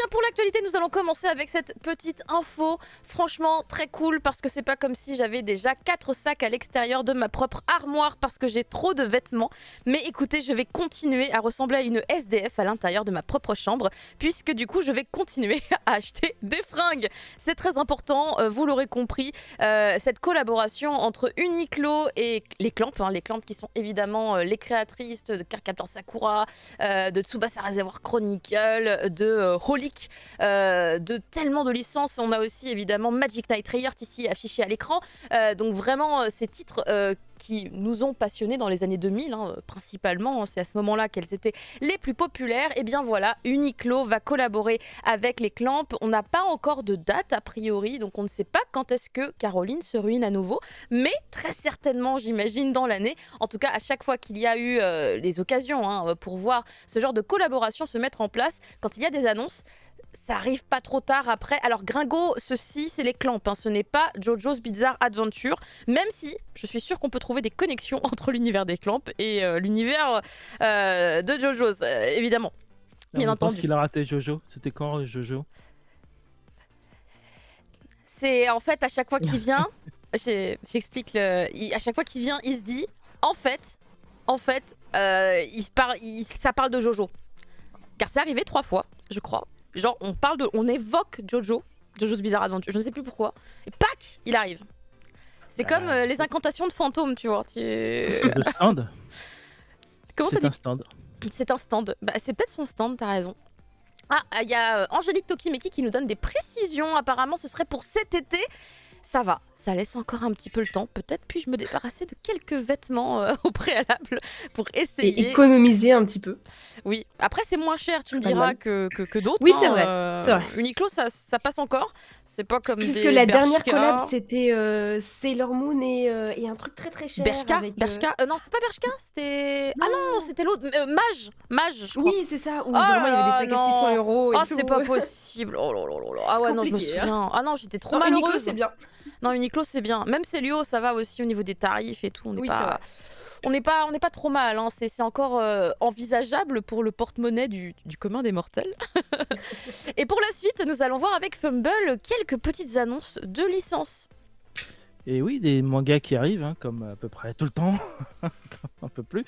bien pour l'actualité, nous allons commencer avec cette petite info. Franchement, très cool parce que c'est pas comme si j'avais déjà 4 sacs à l'extérieur de ma propre armoire parce que j'ai trop de vêtements. Mais écoutez, je vais continuer à ressembler à une SDF à l'intérieur de ma propre chambre puisque du coup, je vais continuer à acheter des fringues. C'est très important, vous l'aurez compris, cette collaboration entre Uniqlo et les Clamps, les Clamps qui sont évidemment les créatrices de Cardcaptor Sakura, de Tsubasa Reservoir Chronicle, de Holic, de tellement de licences. On a aussi évidemment Magic Knight Riot ici affiché à l'écran. Donc vraiment ces titres qui nous ont passionnés dans les années 2000, principalement, c'est à ce moment-là qu'elles étaient les plus populaires. Et bien voilà, Uniqlo va collaborer avec les Clamps. On n'a pas encore de date a priori, donc on ne sait pas quand est-ce que Caroline se ruine à nouveau, mais très certainement, j'imagine, dans l'année. En tout cas, à chaque fois qu'il y a eu les occasions pour voir ce genre de collaboration se mettre en place, quand il y a des annonces, ça arrive pas trop tard après. Alors Gringo, ceci c'est les Clamps, ce n'est pas JoJo's Bizarre Adventure, même si je suis sûre qu'on peut trouver des connexions entre l'univers des Clamps et l'univers de JoJo's, évidemment. Bien Je pense entendu. qu'il a raté Jojo. C'était quand Jojo? C'est en fait à chaque fois qu'il vient, j'explique, à chaque fois qu'il vient, il se dit en fait, ça parle de Jojo. Car c'est arrivé 3 fois, je crois. Genre, on évoque Jojo's Bizarre Adventure, je ne sais plus pourquoi. Et pac, il arrive. C'est comme les incantations de fantômes, tu vois. Le stand. Comment t'as C'est dit? un stand. C'est un stand. Bah, c'est peut-être son stand, t'as raison. Ah, il y a Angélique Tokimeki qui nous donne des précisions. Apparemment, ce serait pour cet été. Ça va, ça laisse encore un petit peu le temps. Peut-être puis-je me débarrasser de quelques vêtements au préalable pour essayer. Et économiser un petit peu. Oui, après c'est moins cher, tu me diras, que d'autres. Oui, c'est vrai. C'est vrai. Uniqlo, ça passe encore. C'est pas comme Puisque des la Bershka. dernière collab, c'était Sailor Moon et un truc très très cher. Bershka, avec, non, c'est pas Bershka, c'était... Ah non, c'était l'autre, Mage, je crois. Oui, c'est ça, où vraiment il y avait des sacs à 600 € et tout. C'était pas possible. Oh là là là là. Ah ouais, non, je me Compliqué, souviens. Ah non, j'étais trop Non, malheureuse. Uniqlo, c'est bien. Non, Uniqlo, c'est bien. Même Célio, ça va aussi au niveau des tarifs et tout. On n'est Oui, pas... On n'est pas trop mal, c'est encore envisageable pour le porte-monnaie du commun des mortels. Et pour la suite, nous allons voir avec Fumble quelques petites annonces de licences. Et oui, des mangas qui arrivent, comme à peu près tout le temps, un peu plus.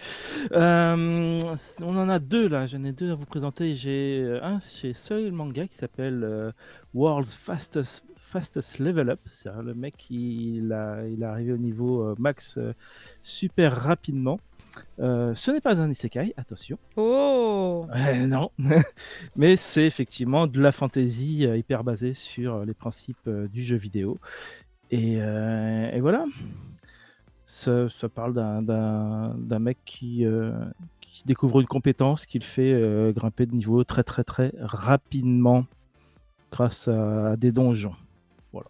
On en a 2 là, j'en ai 2 à vous présenter. J'ai un chez Soil Manga qui s'appelle World's Fastest Level Up. C'est le mec, il est arrivé au niveau max super rapidement. Ce n'est pas un isekai, attention. Oh Non, mais c'est effectivement de la fantasy hyper basée sur les principes du jeu vidéo. Et voilà, ça parle d'un mec qui découvre une compétence qui le fait grimper de niveau très très très rapidement grâce à des donjons. Voilà.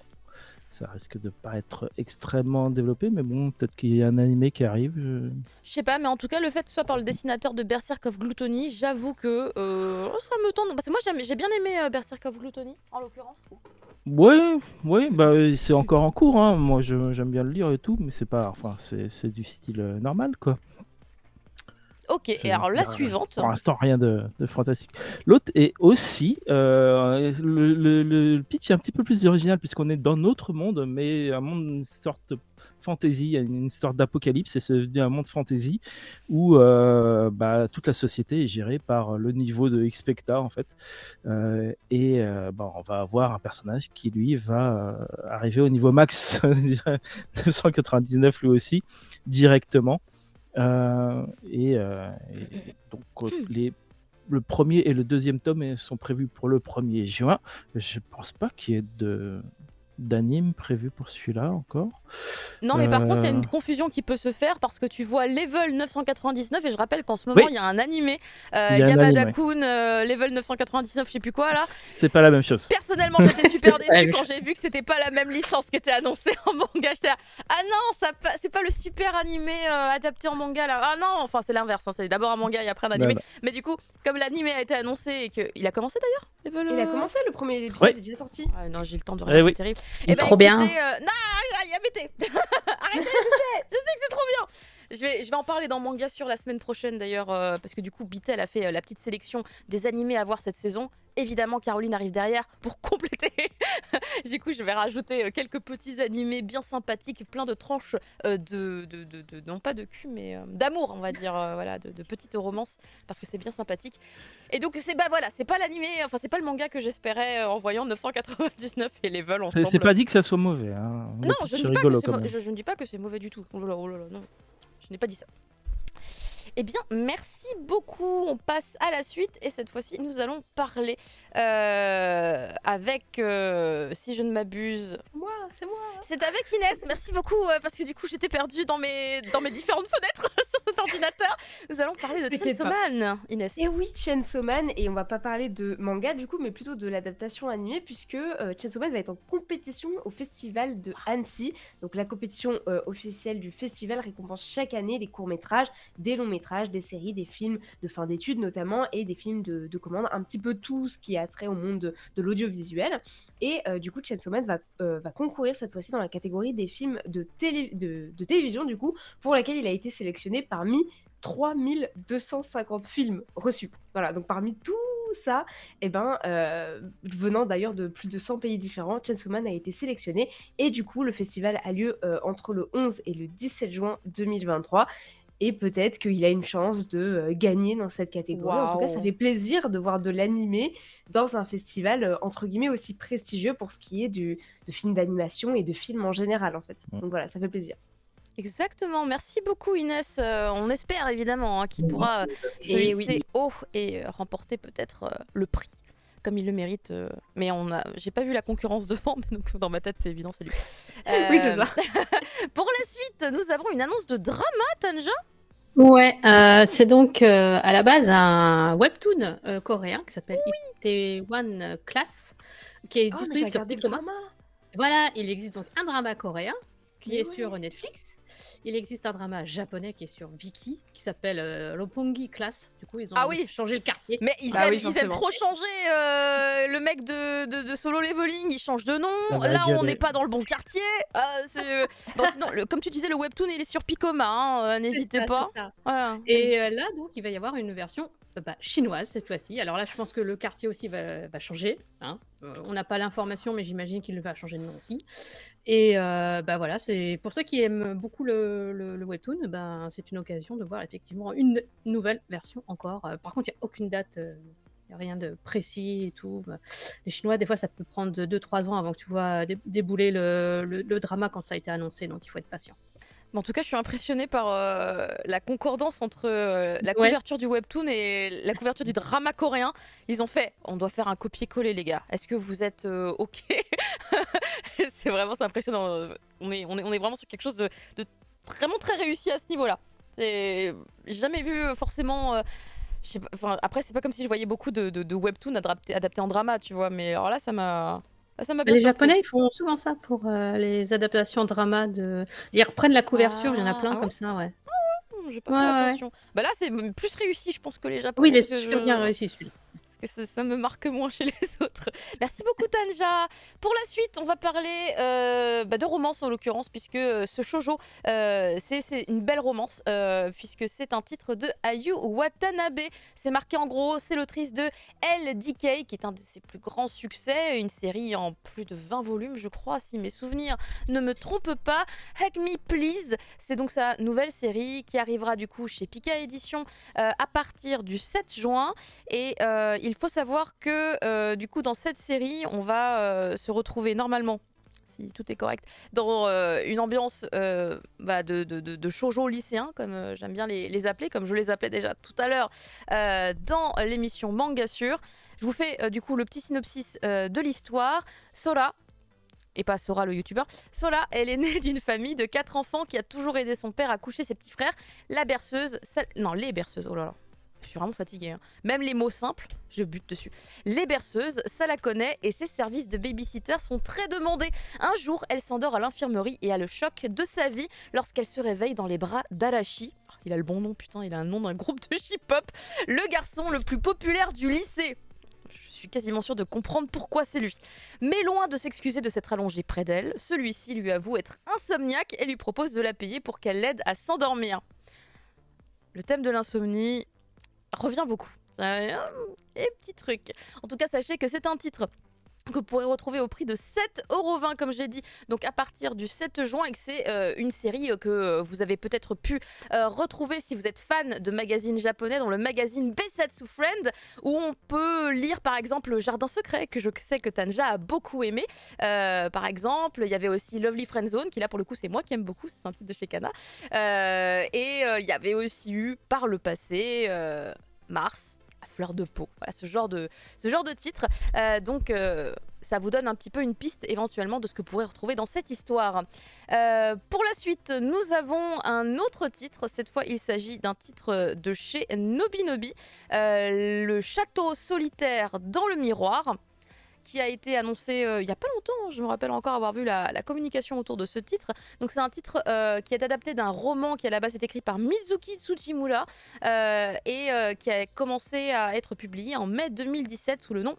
Ça risque de pas être extrêmement développé, mais bon, peut-être qu'il y a un animé qui arrive. Je sais pas, mais en tout cas, le fait que ce soit par le dessinateur de Berserk of Gluttony, j'avoue que ça me tente. Parce que moi, j'ai bien aimé Berserk of Gluttony, en l'occurrence. Ouais, bah c'est encore en cours, moi j'aime bien le lire et tout, mais c'est pas, enfin c'est du style normal quoi. Ok, et alors la suivante. Pour l'instant, rien de fantastique. L'autre est aussi, le pitch est un petit peu plus original puisqu'on est dans notre monde, mais un monde, une sorte de fantasy, une sorte d'apocalypse, et c'est un monde fantasy où toute la société est gérée par le niveau de Expecta en fait, on va avoir un personnage qui lui va arriver au niveau max 999 lui aussi directement. Donc le premier et le deuxième tome sont prévus pour le 1er juin. Je pense pas qu'il y ait d'anime prévu pour celui-là encore. Non, mais par contre, il y a une confusion qui peut se faire parce que tu vois Level 999 et je rappelle qu'en ce moment, il y a un animé, Yamada-kun, Level 999, je sais plus quoi là. C'est pas la même chose. Personnellement, j'étais super déçue quand j'ai vu que c'était pas la même licence qui était annoncée en manga. J'étais là, ah non, c'est pas le super animé adapté en manga là. Ah non, enfin c'est l'inverse, c'est d'abord un manga et après un animé. Non. Mais du coup, comme l'animé a été annoncé et qu'il a commencé d'ailleurs, Il a commencé, le premier épisode est déjà sorti. Ah non, j'ai le temps de regarder, c'est terrible. Et trop bien. Non, arrêtez. Arrêtez, je sais que c'est trop bien. Je vais en parler dans Manga sur la semaine prochaine d'ailleurs, parce que du coup Bitel a fait la petite sélection des animés à voir cette saison. évidemment, Caroline arrive derrière pour compléter. Du coup, je vais rajouter quelques petits animés bien sympathiques, plein de tranches non pas de cul, mais d'amour, on va dire, voilà, de petites romances, parce que c'est bien sympathique. Et donc, c'est voilà, c'est pas l'animé, enfin, c'est pas le manga que j'espérais en voyant 999 et Level ensemble. C'est pas dit que ça soit mauvais. Hein. Non, je ne dis pas que c'est mauvais du tout. Oh là là, non, je n'ai pas dit ça. Eh bien, merci beaucoup. On passe à la suite et cette fois-ci, nous allons parler avec, si je ne m'abuse... C'est moi. C'est avec Inès. Merci beaucoup parce que du coup, j'étais perdue dans mes différentes fenêtres sur cet ordinateur. Nous allons parler de Chainsaw Man, Inès. Et oui, Chainsaw Man, et on va pas parler de manga du coup, mais plutôt de l'adaptation animée, puisque Chainsaw Man va être en compétition au festival de Annecy. Donc la compétition officielle du festival récompense chaque année des courts-métrages, des longs-métrages, des séries, des films de fin d'études notamment, et des films de commande, un petit peu tout ce qui a trait au monde de l'audiovisuel. Et du coup, Chainsaw Man va concourir cette fois-ci dans la catégorie des films de télévision, du coup, pour laquelle il a été sélectionné parmi 3250 films reçus. Voilà, donc parmi tout ça, venant d'ailleurs de plus de 100 pays différents, Chainsaw Man a été sélectionné. Et du coup, le festival a lieu entre le 11 et le 17 juin 2023. Et peut-être qu'il a une chance de gagner dans cette catégorie. En tout cas, ça fait plaisir de voir de l'animé dans un festival, entre guillemets, aussi prestigieux pour ce qui est de films d'animation et de films en général, en fait. Donc voilà, ça fait plaisir. Exactement, merci beaucoup Inès. On espère évidemment qu'il pourra se hisser haut et remporter peut-être le prix comme il le mérite. Mais j'ai pas vu la concurrence devant, mais donc dans ma tête c'est évident, c'est lui. Oui, c'est ça. Pour la suite, nous avons une annonce de drama, Tanja. Ouais, c'est donc à la base un webtoon coréen qui s'appelle Itaewon Class, qui est disponible sur Piccoma. Voilà, il existe donc un drama coréen qui est sur Netflix. Il existe un drama japonais qui est sur Viki, qui s'appelle Roppongi Class. Du coup, ils ont changé le quartier. Mais ils aiment trop changer le mec de Solo Leveling, il change de nom. Là, on n'est pas dans le bon quartier. Bon, sinon, comme tu disais, le webtoon, il est sur Piccoma. Hein, n'hésitez pas. Voilà. Et là, donc, il va y avoir une version chinoise cette fois-ci. Alors là, je pense que le quartier aussi va changer. Hein. On n'a pas l'information, mais j'imagine qu'il va changer de nom aussi. Et voilà, c'est pour ceux qui aiment beaucoup le webtoon, c'est une occasion de voir effectivement une nouvelle version encore. Par contre, il n'y a aucune date, il n'y a rien de précis et tout. Les Chinois, des fois, ça peut prendre 2-3 ans avant que tu vois débouler le drama quand ça a été annoncé, donc il faut être patient. En tout cas, je suis impressionnée par la concordance entre la couverture du webtoon et la couverture du drama coréen. Ils ont fait, on doit faire un copier-coller, les gars. Est-ce que vous êtes OK? C'est impressionnant. On est vraiment sur quelque chose de vraiment très réussi à ce niveau-là. J'ai jamais vu forcément... je sais pas, après, c'est pas comme si je voyais beaucoup de webtoons adaptés en drama, tu vois. Mais alors là, ça m'a... Les Japonais, ils font souvent ça pour les adaptations drama. Ils reprennent la couverture, il y en a plein comme ça, ouais. J'ai pas fait attention. Bah là, c'est plus réussi, je pense, que les Japonais. Oui, il est super bien réussi, celui-là. Parce que ça me marque moins chez les autres. Merci beaucoup, Tanja. Pour la suite, on va parler de romance, en l'occurrence, puisque ce shoujo, c'est une belle romance, puisque c'est un titre de Ayu Watanabe. C'est marqué en gros, c'est l'autrice de LDK, qui est un de ses plus grands succès, une série en plus de 20 volumes, je crois, si mes souvenirs ne me trompent pas. Hug Me Please, c'est donc sa nouvelle série qui arrivera du coup chez Pika Édition à partir du 7 juin. Et il faut savoir que du coup dans cette série on va se retrouver normalement, si tout est correct, dans une ambiance de shoujo lycéen, comme j'aime bien les appeler, comme je les appelais déjà tout à l'heure dans l'émission Mangassure. Je vous fais du coup le petit synopsis de l'histoire. Sora, et pas Sora le youtubeur, Sora, elle est née d'une famille de 4 enfants qui a toujours aidé son père à coucher ses petits frères. Les berceuses, oh là là. Je suis vraiment fatiguée. Hein. Même les mots simples, je bute dessus. Les berceuses, ça la connaît et ses services de babysitter sont très demandés. Un jour, elle s'endort à l'infirmerie et a le choc de sa vie lorsqu'elle se réveille dans les bras d'Arashi. Oh, il a le bon nom, putain, il a un nom d'un groupe de hip-hop. Le garçon le plus populaire du lycée. Je suis quasiment sûre de comprendre pourquoi c'est lui. Mais loin de s'excuser de s'être allongé près d'elle, celui-ci lui avoue être insomniaque et lui propose de la payer pour qu'elle l'aide à s'endormir. Le thème de l'insomnie revient beaucoup. Petit truc. En tout cas, sachez que c'est un titre que vous pourrez retrouver au prix de 7,20 € comme j'ai dit, donc à partir du 7 juin, et que c'est une série que vous avez peut-être pu retrouver si vous êtes fan de magazines japonais, dans le magazine Besatsu Friend, où on peut lire par exemple Le Jardin Secret, que je sais que Tanja a beaucoup aimé. Par exemple, il y avait aussi Lovely Friend Zone, qui là pour le coup c'est moi qui aime beaucoup, c'est un titre de chez Kana. Et il y avait aussi eu par le passé Mars, à fleur de peau, voilà, ce genre de titre. Donc ça vous donne un petit peu une piste éventuellement de ce que vous pourrez retrouver dans cette histoire. Pour la suite, nous avons un autre titre. Cette fois, il s'agit d'un titre de chez Nobinobi, Le Château Solitaire dans le Miroir, qui a été annoncé il n'y a pas longtemps. Je me rappelle encore avoir vu la communication autour de ce titre. Donc c'est un titre qui est adapté d'un roman qui à la base est écrit par Mizuki Tsuchimura et qui a commencé à être publié en mai 2017 sous le nom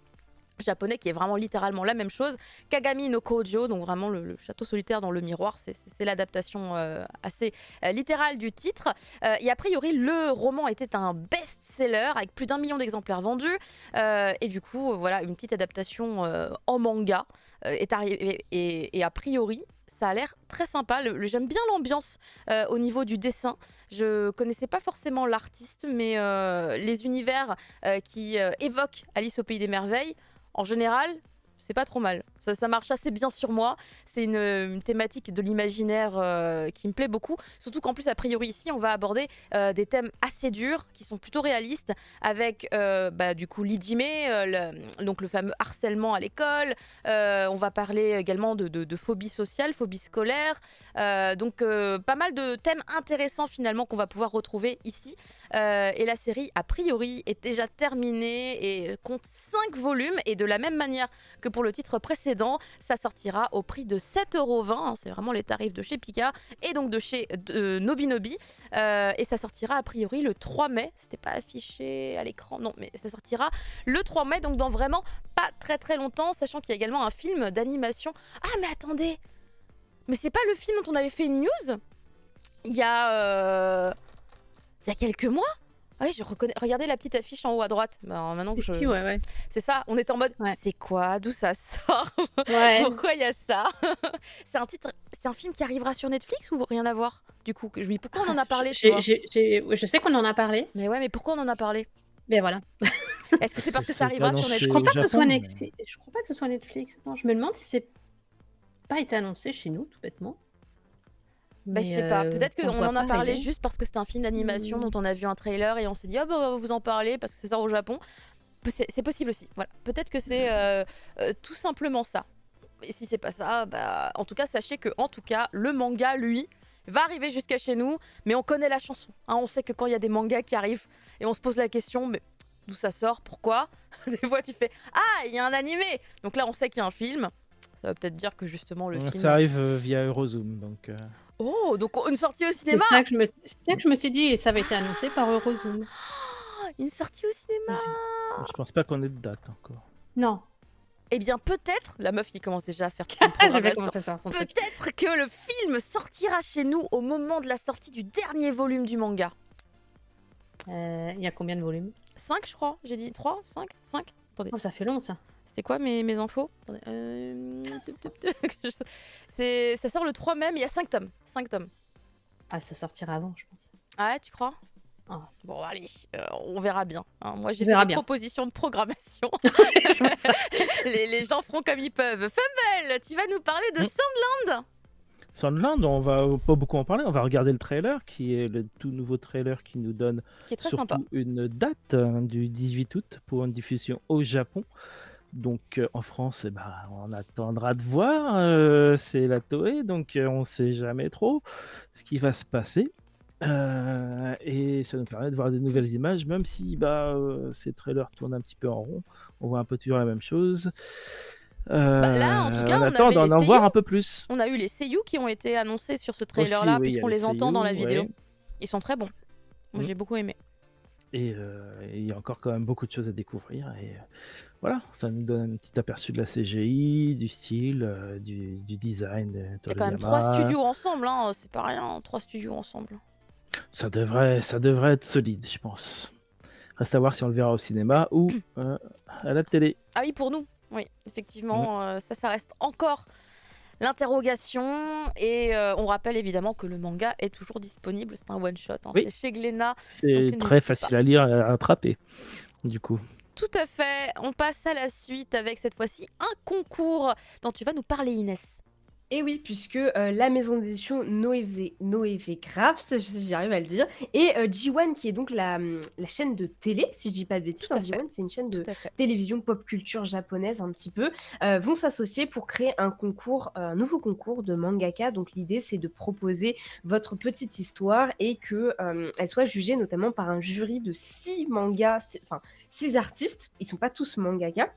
japonais qui est vraiment littéralement la même chose, Kagami no Kojo, donc vraiment le château solitaire dans le miroir, c'est l'adaptation assez littérale du titre. Et a priori, le roman était un best-seller avec plus d'1 million d'exemplaires vendus. Et du coup, voilà, une petite adaptation en manga est arrivée. Et a priori, ça a l'air très sympa. J'aime bien l'ambiance au niveau du dessin. Je connaissais pas forcément l'artiste, mais les univers qui évoquent Alice au Pays des Merveilles, en général, c'est pas trop mal. Ça marche assez bien sur moi. C'est une thématique de l'imaginaire qui me plaît beaucoup. Surtout qu'en plus, a priori, ici, on va aborder des thèmes assez durs, qui sont plutôt réalistes, avec du coup l'ijime, donc le fameux harcèlement à l'école. On va parler également de phobie sociale, phobie scolaire. Donc pas mal de thèmes intéressants finalement qu'on va pouvoir retrouver ici. Et la série, a priori, est déjà terminée et compte 5 volumes. Et de la même manière que pour le titre précédent, ça sortira au prix de 7,20 €. C'est vraiment les tarifs de chez Pika et donc de chez Nobinobi. Et ça sortira a priori le 3 mai. C'était pas affiché à l'écran, non, mais ça sortira le 3 mai, donc dans vraiment pas très très longtemps, sachant qu'il y a également un film d'animation. Ah, mais attendez! Mais c'est pas le film dont on avait fait une news il y a quelques mois? Oui, je reconnais. Regardez la petite affiche en haut à droite. Alors, maintenant que Si, ouais. c'est ça, on est en mode Ouais. c'est quoi? D'où ça sort? Ouais. Pourquoi il y a ça? C'est un film qui arrivera sur Netflix ou rien à voir? Du coup, je me dis pourquoi on en a parlé, tu vois? Ouais, je sais qu'on en a parlé, Mais ouais, mais pourquoi on en a parlé? mais voilà. Est-ce que c'est parce que C'est ça arrivera pas sur annoncé Je Netflix? crois pas que ce soit Japon, mais- Netflix. Je crois pas que ce soit Netflix. Non, je me demande si c'est pas été annoncé chez nous, tout bêtement. Bah, je sais pas, peut-être qu'on qu'on voit en a pas parlé arriver. juste parce que c'était un film d'animation dont on a vu un trailer et on s'est dit, ah bah, on va vous en parler parce que ça sort au Japon. C'est possible aussi, voilà. Peut-être que c'est tout simplement ça. Et si c'est pas ça, bah, en tout cas, sachez que en tout cas, le manga, lui, va arriver jusqu'à chez nous, mais on connaît la chanson. Hein, on sait que quand il y a des mangas qui arrivent et on se pose la question, mais d'où ça sort? Pourquoi? Des fois, tu fais, ah, il y a un animé! Donc là, on sait qu'il y a un film. Ça veut peut-être dire que justement, le film. Ça arrive via Eurozoom, donc... Oh, donc une sortie au C'est cinéma! ça que je me suis dit, et ça va être annoncé par Eurozoom. Une sortie au cinéma! Je pense pas qu'on ait de date encore. Non. Eh bien, peut-être, la meuf qui commence déjà à faire toute une Ah, je vais programmation. commencer ça. Son truc. Peut-être que le film sortira chez nous au moment de la sortie du dernier volume du manga. Il y a combien de volumes? 5, je crois. J'ai dit 3, 5, 5. Attendez, Oh, ça fait long, ça. c'était quoi mes infos? Attendez, ça sort le 3 mai, mais il y a 5 tomes. 5 tomes. Ah, ça sortira avant, je pense. Ah ouais, tu crois? Ah. Bon, allez, on verra bien. Hein. Moi, j'ai On fait verra des bien. propositions de programmation. les gens feront comme ils peuvent. Fumble, tu vas nous parler de Sandland? Sandland, on va pas beaucoup en parler, on va regarder le trailer, qui est le tout nouveau trailer qui nous donne Qui est très surtout sympa. une date du 18 août pour une diffusion au Japon. Donc en France, on attendra de voir, c'est la Toei, donc on sait jamais trop ce qui va se passer. Et ça nous permet de voir des nouvelles images, même si ces trailers tournent un petit peu en rond, on voit un peu toujours la même chose. Là, en tout cas, on on attend avait d'en les en voir seiyuu. un peu plus. On a eu les seiyuu qui ont été annoncés sur ce trailer-là, Aussi, oui, il y a puisqu'on les les entend dans la seiyuu, vidéo. ouais. Ils sont très bons. Moi, j'ai beaucoup aimé. Et il y a encore quand même beaucoup de choses à découvrir. Et voilà, ça nous donne un petit aperçu de la CGI, du style, du design de Il y a quand même Toriyama. 3 studios ensemble, hein. C'est pas rien, 3 studios ensemble. Ça devrait être solide, je pense. Reste à voir si on le verra au cinéma ou à la télé. Ah oui, pour nous, oui, effectivement, ça reste encore l'interrogation. Et on rappelle évidemment que le manga est toujours disponible, c'est un one-shot, hein, Oui, c'est chez Glénat, donc c'est très n'hésitez pas. facile à lire et à attraper, du coup. Tout à fait, on passe à la suite avec cette fois-ci un concours dont tu vas nous parler, Inès. Et oui, puisque la maison d'édition Noévé Crafts, si j'y arrive à le dire, et J1, qui est donc la chaîne de télé, si je dis pas de bêtises, Tout à hein, fait. J1, c'est une chaîne Tout de à fait. télévision pop culture japonaise un petit peu, vont s'associer pour créer un concours, un nouveau concours de mangaka. Donc l'idée, c'est de proposer votre petite histoire et que elle soit jugée notamment par un jury de 6 mangas, enfin 6 artistes. Ils sont pas tous mangaka.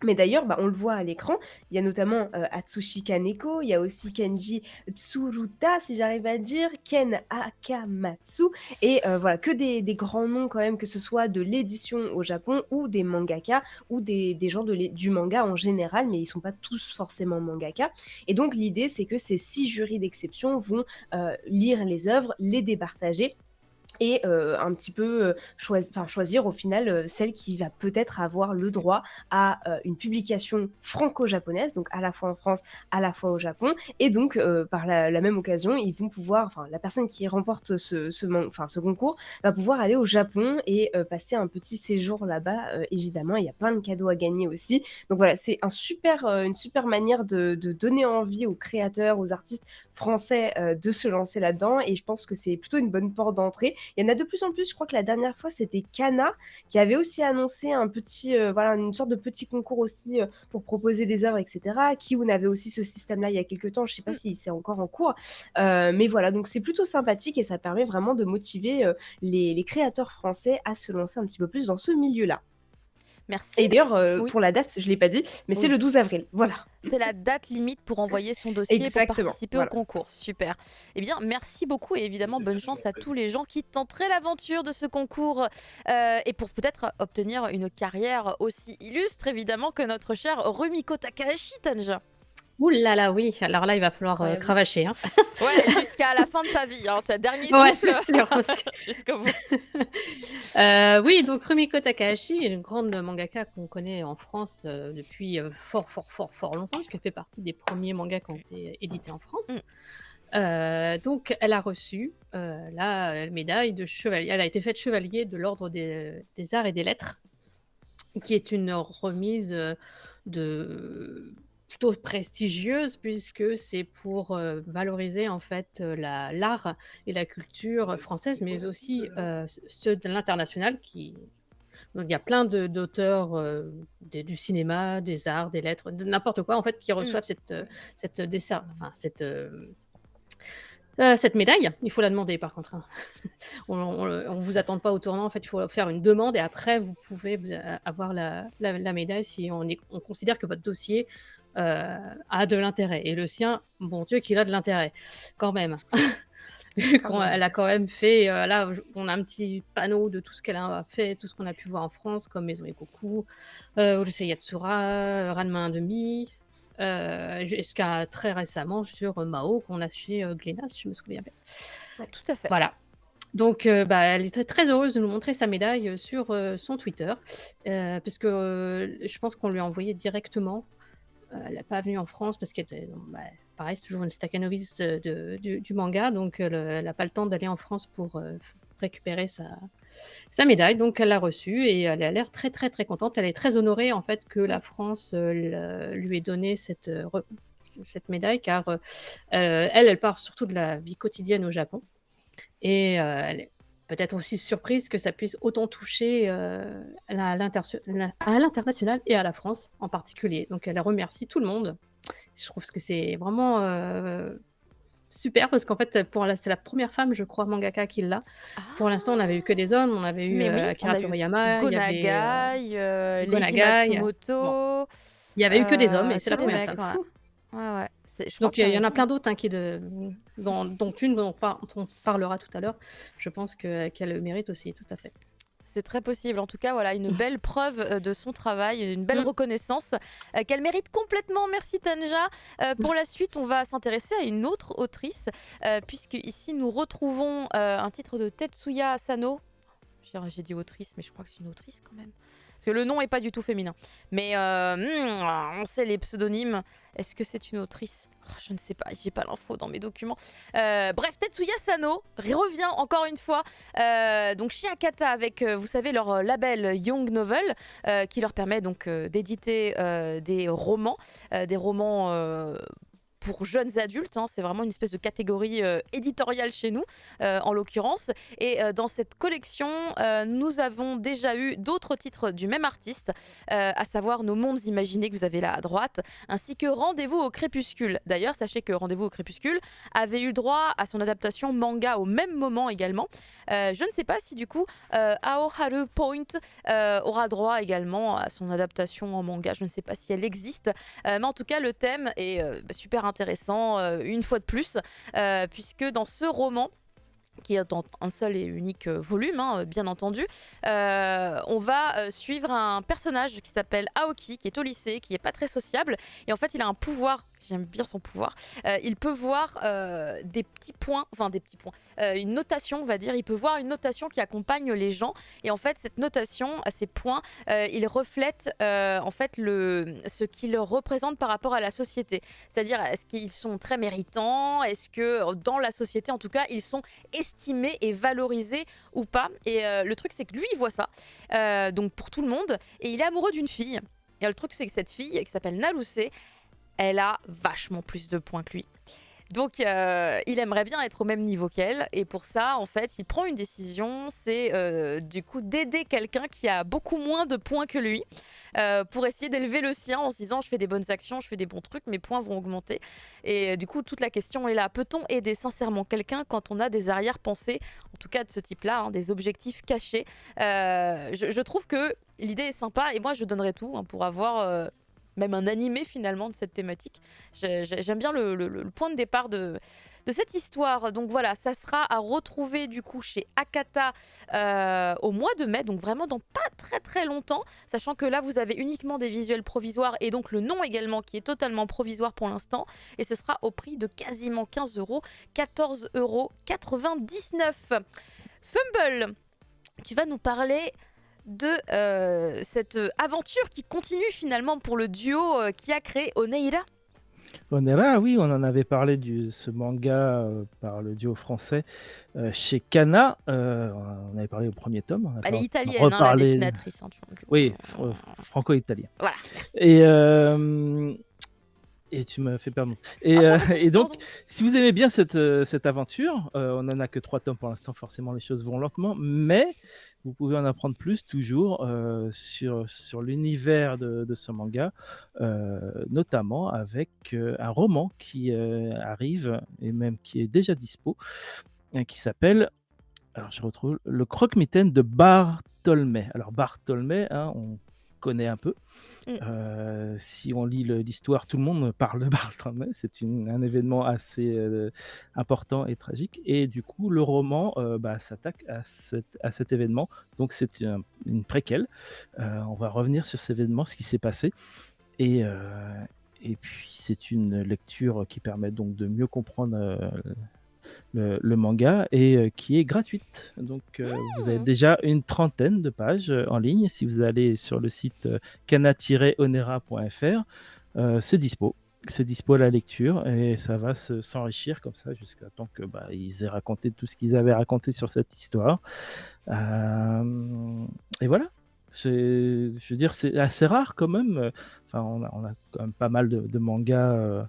Mais d'ailleurs, on le voit à l'écran, il y a notamment Atsushi Kaneko, il y a aussi Kenji Tsuruta, si j'arrive à le dire, Ken Akamatsu, et voilà, que des grands noms quand même, que ce soit de l'édition au Japon ou des mangaka ou des gens du manga en général, mais ils sont pas tous forcément mangaka. Et donc l'idée, c'est que ces 6 jurys d'exception vont lire les œuvres, les départager et un petit peu choisir au final celle qui va peut-être avoir le droit à une publication franco-japonaise, donc à la fois en France, à la fois au Japon. Et donc, par la même occasion, ils vont pouvoir, enfin, la personne qui remporte ce concours va pouvoir aller au Japon et passer un petit séjour là-bas, évidemment. Il y a plein de cadeaux à gagner aussi. Donc voilà, c'est une super manière de donner envie aux créateurs, aux artistes français de se lancer là-dedans. Et je pense que c'est plutôt une bonne porte d'entrée. Il y en a de plus en plus. Je crois que la dernière fois, c'était Kana qui avait aussi annoncé un petit, une sorte de petit concours aussi pour proposer des œuvres, etc. Kiun avait aussi ce système-là il y a quelques temps. Je ne sais pas si c'est encore en cours. Mais voilà, donc c'est plutôt sympathique et ça permet vraiment de motiver les créateurs français à se lancer un petit peu plus dans ce milieu-là. Merci. Et d'ailleurs, Oui. pour la date, je ne l'ai pas dit, mais Oui. c'est le 12 avril. Voilà. C'est la date limite pour envoyer son dossier pour Exactement, participer voilà. au concours. Super. Eh bien, merci beaucoup et évidemment, bonne chance à tous les gens qui tenteraient l'aventure de ce concours et pour peut-être obtenir une carrière aussi illustre, évidemment, que notre cher Rumiko Takahashi, Tanja. Ouh là là, oui. Alors là, il va falloir Ouais, oui. cravacher. Hein. Ouais, jusqu'à la fin de ta vie. Hein, dernier souffle. Ouais, c'est sûr. Jusqu'au bout. Oui, donc Rumiko Takahashi est une grande mangaka qu'on connaît en France depuis fort longtemps, puisqu'elle fait partie des premiers mangas qui ont été édités en France. Donc, elle a reçu la médaille de chevalier. Elle a été faite chevalier de l'Ordre des Arts et des Lettres, qui est une remise plutôt prestigieuse, puisque c'est pour valoriser en fait l'art et la culture française, mais aussi ceux de l'international. Donc il y a plein d'auteurs du cinéma, des arts, des lettres, de n'importe quoi en fait, qui reçoivent cette médaille. Il faut la demander par contre. Hein. On vous attend pas au tournant. En fait, il faut faire une demande et après vous pouvez avoir la médaille si on considère que votre dossier a de l'intérêt. Et le sien, bon Dieu qu'il a de l'intérêt quand même. Elle a quand même fait, là on a un petit panneau de tout ce qu'elle a fait, tout ce qu'on a pu voir en France comme Maison Ikoku, Urusei Yatsura, Ranma 1,5, jusqu'à très récemment sur Mao qu'on a chez Glénat, si je me souviens bien. Ouais, tout à fait. Voilà. Donc, elle est très, très heureuse de nous montrer sa médaille sur son Twitter, puisque je pense qu'on lui a envoyé directement. Elle n'est pas venue en France parce qu'elle était, pareil, c'est toujours une staccanovice du manga, donc elle n'a pas le temps d'aller en France pour récupérer sa médaille. Donc, elle l'a reçue et elle a l'air très, très, très contente. Elle est très honorée, en fait, que la France lui ait donné cette médaille, car elle parle surtout de la vie quotidienne au Japon. Et elle est peut-être aussi surprise que ça puisse autant toucher à l'international et à la France en particulier. Donc elle remercie tout le monde. Je trouve que c'est vraiment super parce qu'en fait, c'est la première femme, je crois, mangaka qui l'a. Pour l'instant, on n'avait eu que des hommes. On avait eu Akira Toriyama, Gonagai, Leiji Matsumoto. Bon. Il n'y avait eu que des hommes et c'est la première femme. Ouais. Donc il y en a plein d'autres dont une dont on parlera tout à l'heure. Je pense qu'elle le mérite aussi, tout à fait. C'est très possible. En tout cas, voilà, une belle preuve de son travail, une belle reconnaissance qu'elle mérite complètement. Merci Tanja. Pour la suite, on va s'intéresser à une autre autrice, puisque ici nous retrouvons un titre de Tetsuya Asano. J'ai dit autrice, mais je crois que c'est une autrice quand même. Parce que le nom est pas du tout féminin. Mais on sait les pseudonymes. Est-ce que c'est une autrice? Je ne sais pas, j'ai pas l'info dans mes documents. Bref, Tetsuya Sano revient encore une fois donc chez Akata avec, vous savez, leur label Young Novel qui leur permet donc d'éditer des romans pour jeunes adultes, hein. C'est vraiment une espèce de catégorie éditoriale chez nous, en l'occurrence. Et dans cette collection, nous avons déjà eu d'autres titres du même artiste, à savoir Nos mondes imaginés que vous avez là à droite, ainsi que Rendez-vous au crépuscule. D'ailleurs, sachez que Rendez-vous au crépuscule avait eu droit à son adaptation manga au même moment également. Je ne sais pas si du coup Aoharu Point aura droit également à son adaptation en manga. Je ne sais pas si elle existe, mais en tout cas le thème est super intéressant une fois de plus, puisque dans ce roman qui est en un seul et unique volume, hein, bien entendu, on va suivre un personnage qui s'appelle Aoki, qui est au lycée, qui est pas très sociable, et en fait il a un pouvoir. J'aime bien son pouvoir. Il peut voir des petits points, une notation, on va dire. Il peut voir une notation qui accompagne les gens. Et en fait, cette notation, à ces points, il reflète en fait ce qu'ils représentent par rapport à la société. C'est-à-dire, est-ce qu'ils sont très méritants? Est-ce que dans la société, en tout cas, ils sont estimés et valorisés ou pas? Et le truc, c'est que lui, il voit ça, donc pour tout le monde. Et il est amoureux d'une fille. Et le truc, c'est que cette fille, qui s'appelle Naruse, elle a vachement plus de points que lui. Donc, il aimerait bien être au même niveau qu'elle. Et pour ça, en fait, il prend une décision. C'est du coup d'aider quelqu'un qui a beaucoup moins de points que lui pour essayer d'élever le sien en se disant je fais des bonnes actions, je fais des bons trucs, mes points vont augmenter. Et du coup, toute la question est là. Peut-on aider sincèrement quelqu'un quand on a des arrière-pensées, en tout cas de ce type-là, hein, des objectifs cachés? Je trouve que l'idée est sympa et moi, je donnerais tout, hein, pour avoir... même un animé finalement de cette thématique. J'aime bien le point de départ de cette histoire. Donc voilà, ça sera à retrouver du coup chez Akata au mois de mai, donc vraiment dans pas très très longtemps, sachant que là vous avez uniquement des visuels provisoires et donc le nom également qui est totalement provisoire pour l'instant, et ce sera au prix de quasiment 15 €, 14,99 €. Fumble, tu vas nous parler de cette aventure qui continue finalement pour le duo qui a créé Oneira. Onera, oui, on en avait parlé de ce manga par le duo français chez Kana. On avait parlé au premier tome. On a Elle est pas italienne, hein, la reparlé. dessinatrice. Hein, Oui, franco-italien. Voilà, merci. Et tu m'as fait perdre. Et donc, si vous aimez bien cette aventure, on n'en a que 3 tomes pour l'instant, forcément les choses vont lentement, mais vous pouvez en apprendre plus toujours sur l'univers de ce manga, notamment avec un roman qui arrive, et même qui est déjà dispo, qui s'appelle, alors je retrouve, Le Croque-Mitaine de Bartholmé. Alors Bartholmé, hein, on connaît un peu. Si on lit l'histoire, tout le monde parle de Bartholmé. C'est un événement assez important et tragique. Et du coup, le roman s'attaque à cet événement. Donc, c'est une préquelle. On va revenir sur cet événement, ce qui s'est passé. Et puis, c'est une lecture qui permet donc de mieux comprendre le manga et qui est gratuite. Donc, vous avez déjà une 30aine de pages en ligne. Si vous allez sur le site kana-onera.fr, c'est dispo. C'est dispo à la lecture et ça va s'enrichir comme ça jusqu'à temps que ils aient raconté tout ce qu'ils avaient raconté sur cette histoire. Et voilà. Je veux dire, c'est assez rare quand même. Enfin, on a quand même pas mal de mangas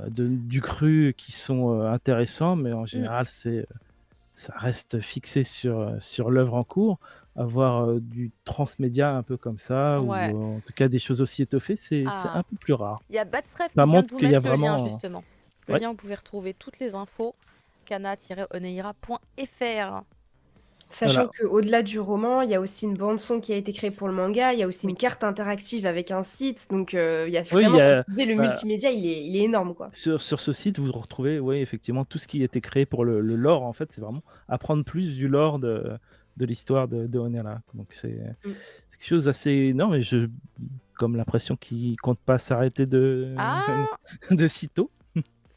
du cru qui sont intéressants, mais en général, ça reste fixé sur l'œuvre en cours. Avoir du transmédia un peu comme ça, Ouais. ou en tout cas des choses aussi étoffées, c'est un peu plus rare. Il y a Batsref qui Ça vient de montre vous qu'il y a mettre le lien vraiment. justement. Le Ouais. lien, vous pouvez retrouver toutes les infos kana-oneira.fr. Sachant Voilà. qu'au-delà du roman, il y a aussi une bande-son qui a été créée pour le manga, il y a aussi une carte interactive avec un site, donc il y a Oui, vraiment, comme tu disais, le bah, multimédia, il est énorme, quoi. sur ce site, vous retrouvez, oui, effectivement, tout ce qui a été créé pour le lore. En fait, c'est vraiment apprendre plus du lore de l'histoire de Onera. Donc, c'est quelque chose d'assez énorme et j'ai comme l'impression qu'il compte pas s'arrêter de Ah, de sitôt.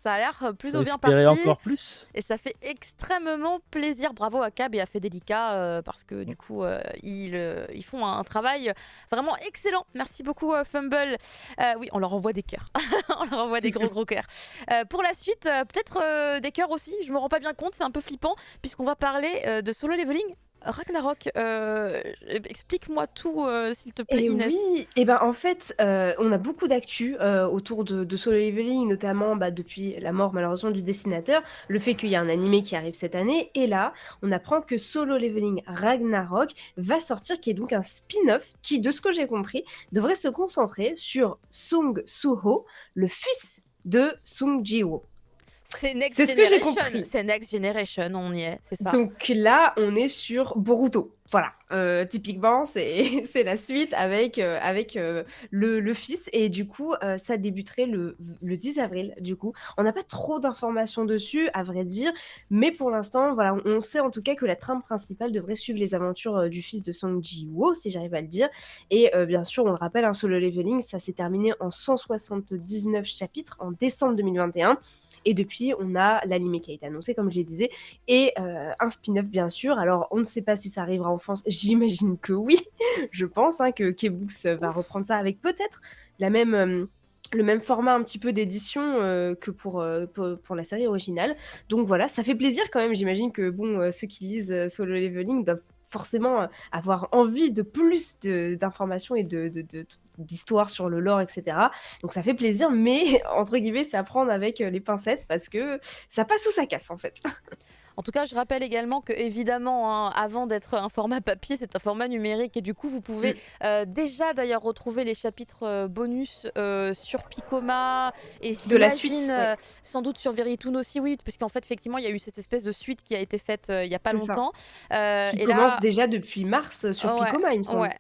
Ça a l'air plutôt bien Espérer parti. encore plus. Et ça fait extrêmement plaisir. Bravo à Cab et à Federica parce que du coup, ils font un travail vraiment excellent. Merci beaucoup, Fumble. Oui, on leur envoie des cœurs. On leur envoie des gros cœurs. Pour la suite, peut-être des cœurs aussi. Je me rends pas bien compte, c'est un peu flippant puisqu'on va parler de Solo Leveling. Ragnarok, explique-moi tout, s'il te plaît, Et Inès. oui, et ben en fait, on a beaucoup d'actu autour de Solo Leveling, notamment depuis la mort malheureusement du dessinateur, le fait qu'il y a un animé qui arrive cette année, et là, on apprend que Solo Leveling Ragnarok va sortir, qui est donc un spin-off qui, de ce que j'ai compris, devrait se concentrer sur Sung Soo-ho, le fils de Sung Ji-woo. C'est Next C'est ce que j'ai Generation. compris. C'est Next Generation, on y est, c'est ça. Donc là, on est sur Boruto. Voilà, typiquement, c'est c'est la suite avec, le fils. Et du coup, ça débuterait le 10 avril, du coup. On n'a pas trop d'informations dessus, à vrai dire. Mais pour l'instant, voilà, on sait en tout cas que la trame principale devrait suivre les aventures du fils de Song Ji-woo, si j'arrive à le dire. Et bien sûr, on le rappelle, un Solo Leveling, ça s'est terminé en 179 chapitres en décembre 2021. Et depuis, on a l'anime qui a été annoncé, comme je le disais, et un spin-off, bien sûr. Alors, on ne sait pas si ça arrivera en France. J'imagine que oui. Je pense que K-Books va reprendre ça avec peut-être le même format un petit peu d'édition que pour la série originale. Donc voilà, ça fait plaisir quand même. J'imagine que ceux qui lisent Solo Leveling doivent forcément avoir envie de plus d'informations et d'histoires sur le lore, etc. Donc ça fait plaisir, mais entre guillemets, c'est à prendre avec les pincettes parce que ça passe ou ça casse en fait. En tout cas, je rappelle également que, évidemment, avant d'être un format papier, c'est un format numérique. Et du coup, vous pouvez déjà d'ailleurs retrouver les chapitres bonus sur Picoma. Et De la suite, j'imagine sans doute sur Veritoon aussi, oui. Parce qu'en fait, effectivement, il y a eu cette espèce de suite qui a été faite il n'y a pas C'est ça. longtemps. Qui et commence là, déjà depuis mars sur Picoma, il me semble.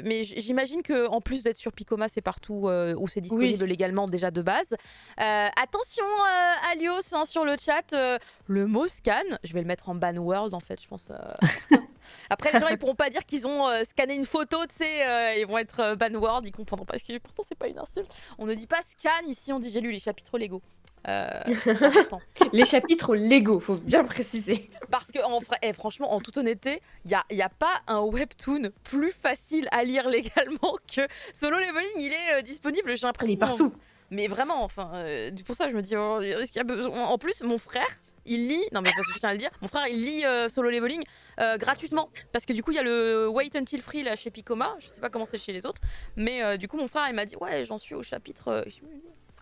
mais j'imagine qu'en plus d'être sur Picoma, c'est partout où c'est disponible légalement déjà de base. Attention, Alios, sur le chat, le mot scan, je vais le mettre en ban world en fait, je pense. Après, les gens ils pourront pas dire qu'ils ont scanné une photo, tu sais, ils vont être ban world, ils comprendront pas, parce que pourtant c'est pas une insulte. On ne dit pas scan ici, on dit j'ai lu les chapitres Lego. C'est important. Les chapitres Lego, faut bien préciser. Parce que franchement, en toute honnêteté, il y a pas un webtoon plus facile à lire légalement que Solo Leveling. Il est disponible, j'ai l'impression. Il est partout. Mais vraiment, enfin, pour ça je me dis, est-ce qu'il y a besoin. En plus, mon frère, il lit, non mais parce que je tiens à le dire, mon frère il lit Solo Leveling gratuitement. Parce que du coup, il y a le Wait Until Free là chez Picoma, je sais pas comment c'est chez les autres, mais du coup, mon frère il m'a dit, ouais, j'en suis au chapitre.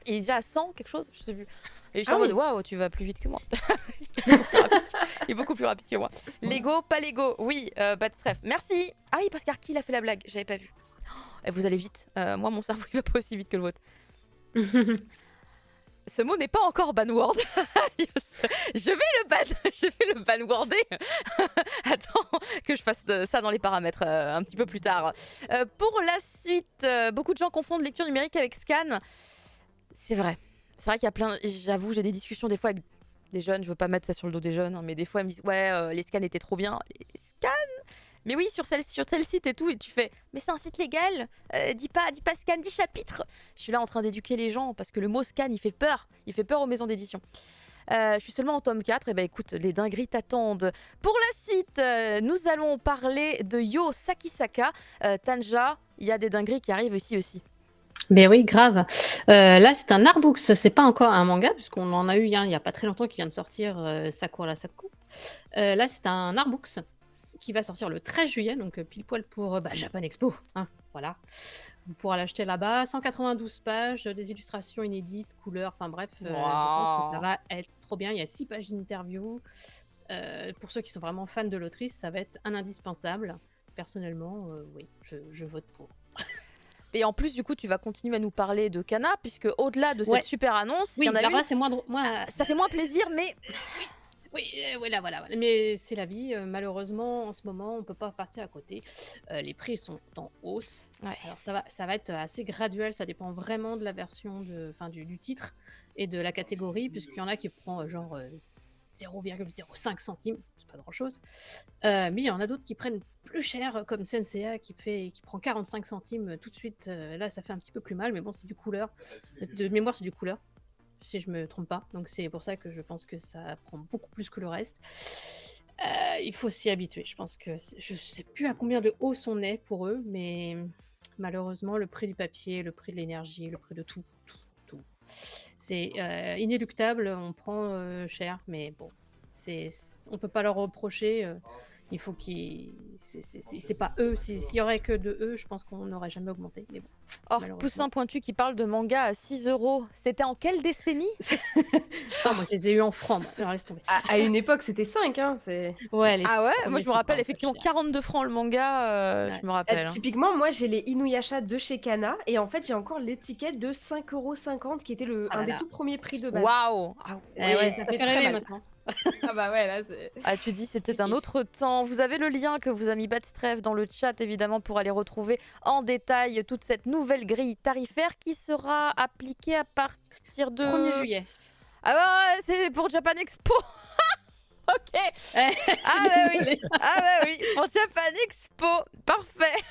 Il est déjà à 100 quelque chose, je sais plus. Et je suis en mode, waouh, tu vas plus vite que moi. Il est beaucoup plus rapide que moi. Lego, pas Lego. Oui, pas de stress. Merci. Ah oui, parce qu'Arki il a fait la blague, j'avais pas vu. Vous allez vite. Moi, mon cerveau il va pas aussi vite que le vôtre. Ce mot n'est pas encore banword. Je vais le banworder. Attends que je fasse ça dans les paramètres un petit peu plus tard. Pour la suite, beaucoup de gens confondent lecture numérique avec scan. C'est vrai qu'il y a plein. J'avoue, j'ai des discussions des fois avec des jeunes. Je veux pas mettre ça sur le dos des jeunes, hein, mais des fois ils me disent ouais, les scans étaient trop bien. Les scans. Mais oui, sur tel site et tout, et tu fais, mais c'est un site légal, dis pas scan, dis chapitre. Je suis là en train d'éduquer les gens parce que le mot scan il fait peur aux maisons d'édition. Je suis seulement en tome 4, et ben écoute, les dingueries t'attendent. Pour la suite, nous allons parler de Yo Sakisaka. Tanja, il y a des dingueries qui arrivent ici aussi. Ben oui, grave. Là, c'est un artbook, c'est pas encore un manga, puisqu'on en a eu il y a pas très longtemps qui vient de sortir Sakura Saku. Là, c'est un artbook qui va sortir le 13 juillet, donc pile poil pour Japan Expo. Hein, voilà. Vous pourrez l'acheter là-bas. 192 pages, des illustrations inédites, couleurs, enfin bref, je pense que ça va être trop bien. Il y a 6 pages d'interview. Pour ceux qui sont vraiment fans de l'autrice, ça va être un indispensable. Personnellement, oui, je vote pour. Et en plus, du coup, tu vas continuer à nous parler de Kana, puisque au-delà de cette super annonce, il y en a une. Là, c'est moins ça fait moins plaisir, mais. Oui, voilà. Mais c'est la vie. Malheureusement, en ce moment, on peut pas passer à côté. Les prix sont en hausse. Ouais. Alors ça va être assez graduel. Ça dépend vraiment de la version du titre et de la catégorie, puisqu'il y en a qui prend genre 0,05 centimes. C'est pas grand-chose. Mais il y en a d'autres qui prennent plus cher, comme Senseiya qui prend 45 centimes tout de suite. Là, ça fait un petit peu plus mal, mais bon, c'est du couleur. De mémoire, c'est du couleur. si je me trompe pas. Donc c'est pour ça que je pense que ça prend beaucoup plus que le reste. Il faut s'y habituer. Je pense que je sais plus à combien de hausse on est pour eux, mais malheureusement, le prix du papier, le prix de l'énergie, le prix de tout, tout. C'est inéluctable, on prend cher, mais bon, on peut pas leur reprocher. Il faut qu'ils. C'est pas eux. S'il y aurait que de eux, je pense qu'on n'aurait jamais augmenté. Mais bon, Or, malheureusement. Poussin Pointu qui parle de manga à 6 €. C'était en quelle décennie? Non, moi, je les ai eu en francs. Moi. Alors, laisse tomber. À une époque, c'était 5. Hein, Ouais, les Ah ouais? premiers, Moi, je me rappelle c'était effectivement pas cher. 42 francs le manga, Ouais. je me rappelle. Typiquement, moi j'ai les Inuyasha de chez Kana et en fait, il y a encore l'étiquette de 5,50 € qui était Ah un là des là. tout premiers prix de base. Waouh! Ah Ouais, ça fait très rêver mal. maintenant. Ah bah ouais, là c'est. Ah, tu dis c'était un autre temps. Vous avez le lien que vous a mis Batstreff dans le chat évidemment pour aller retrouver en détail toute cette nouvelle grille tarifaire qui sera appliquée à partir de 1er juillet. Ah ouais, c'est pour Japan Expo. Ok. Ah bah oui. Ah bah oui, pour Japan Expo. Parfait.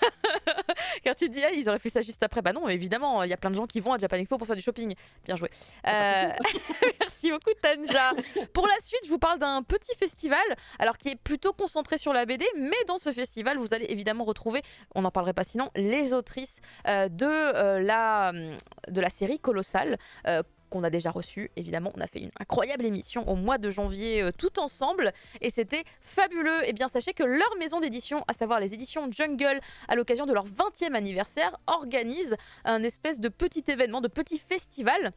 Car tu dis ils auraient fait ça juste après. Bah non, évidemment, il y a plein de gens qui vont à Japan Expo pour faire du shopping. Bien joué. Merci beaucoup Tanja. Pour la suite, je vous parle d'un petit festival, alors qui est plutôt concentré sur la BD, mais dans ce festival, vous allez évidemment retrouver, on n'en parlerait pas sinon, les autrices de la série Colossal. Qu'on a déjà reçu, évidemment, on a fait une incroyable émission au mois de janvier tout ensemble et c'était fabuleux. Et bien sachez que leur maison d'édition, à savoir les éditions Jungle, à l'occasion de leur 20e anniversaire, organise un espèce de petit événement, de petit festival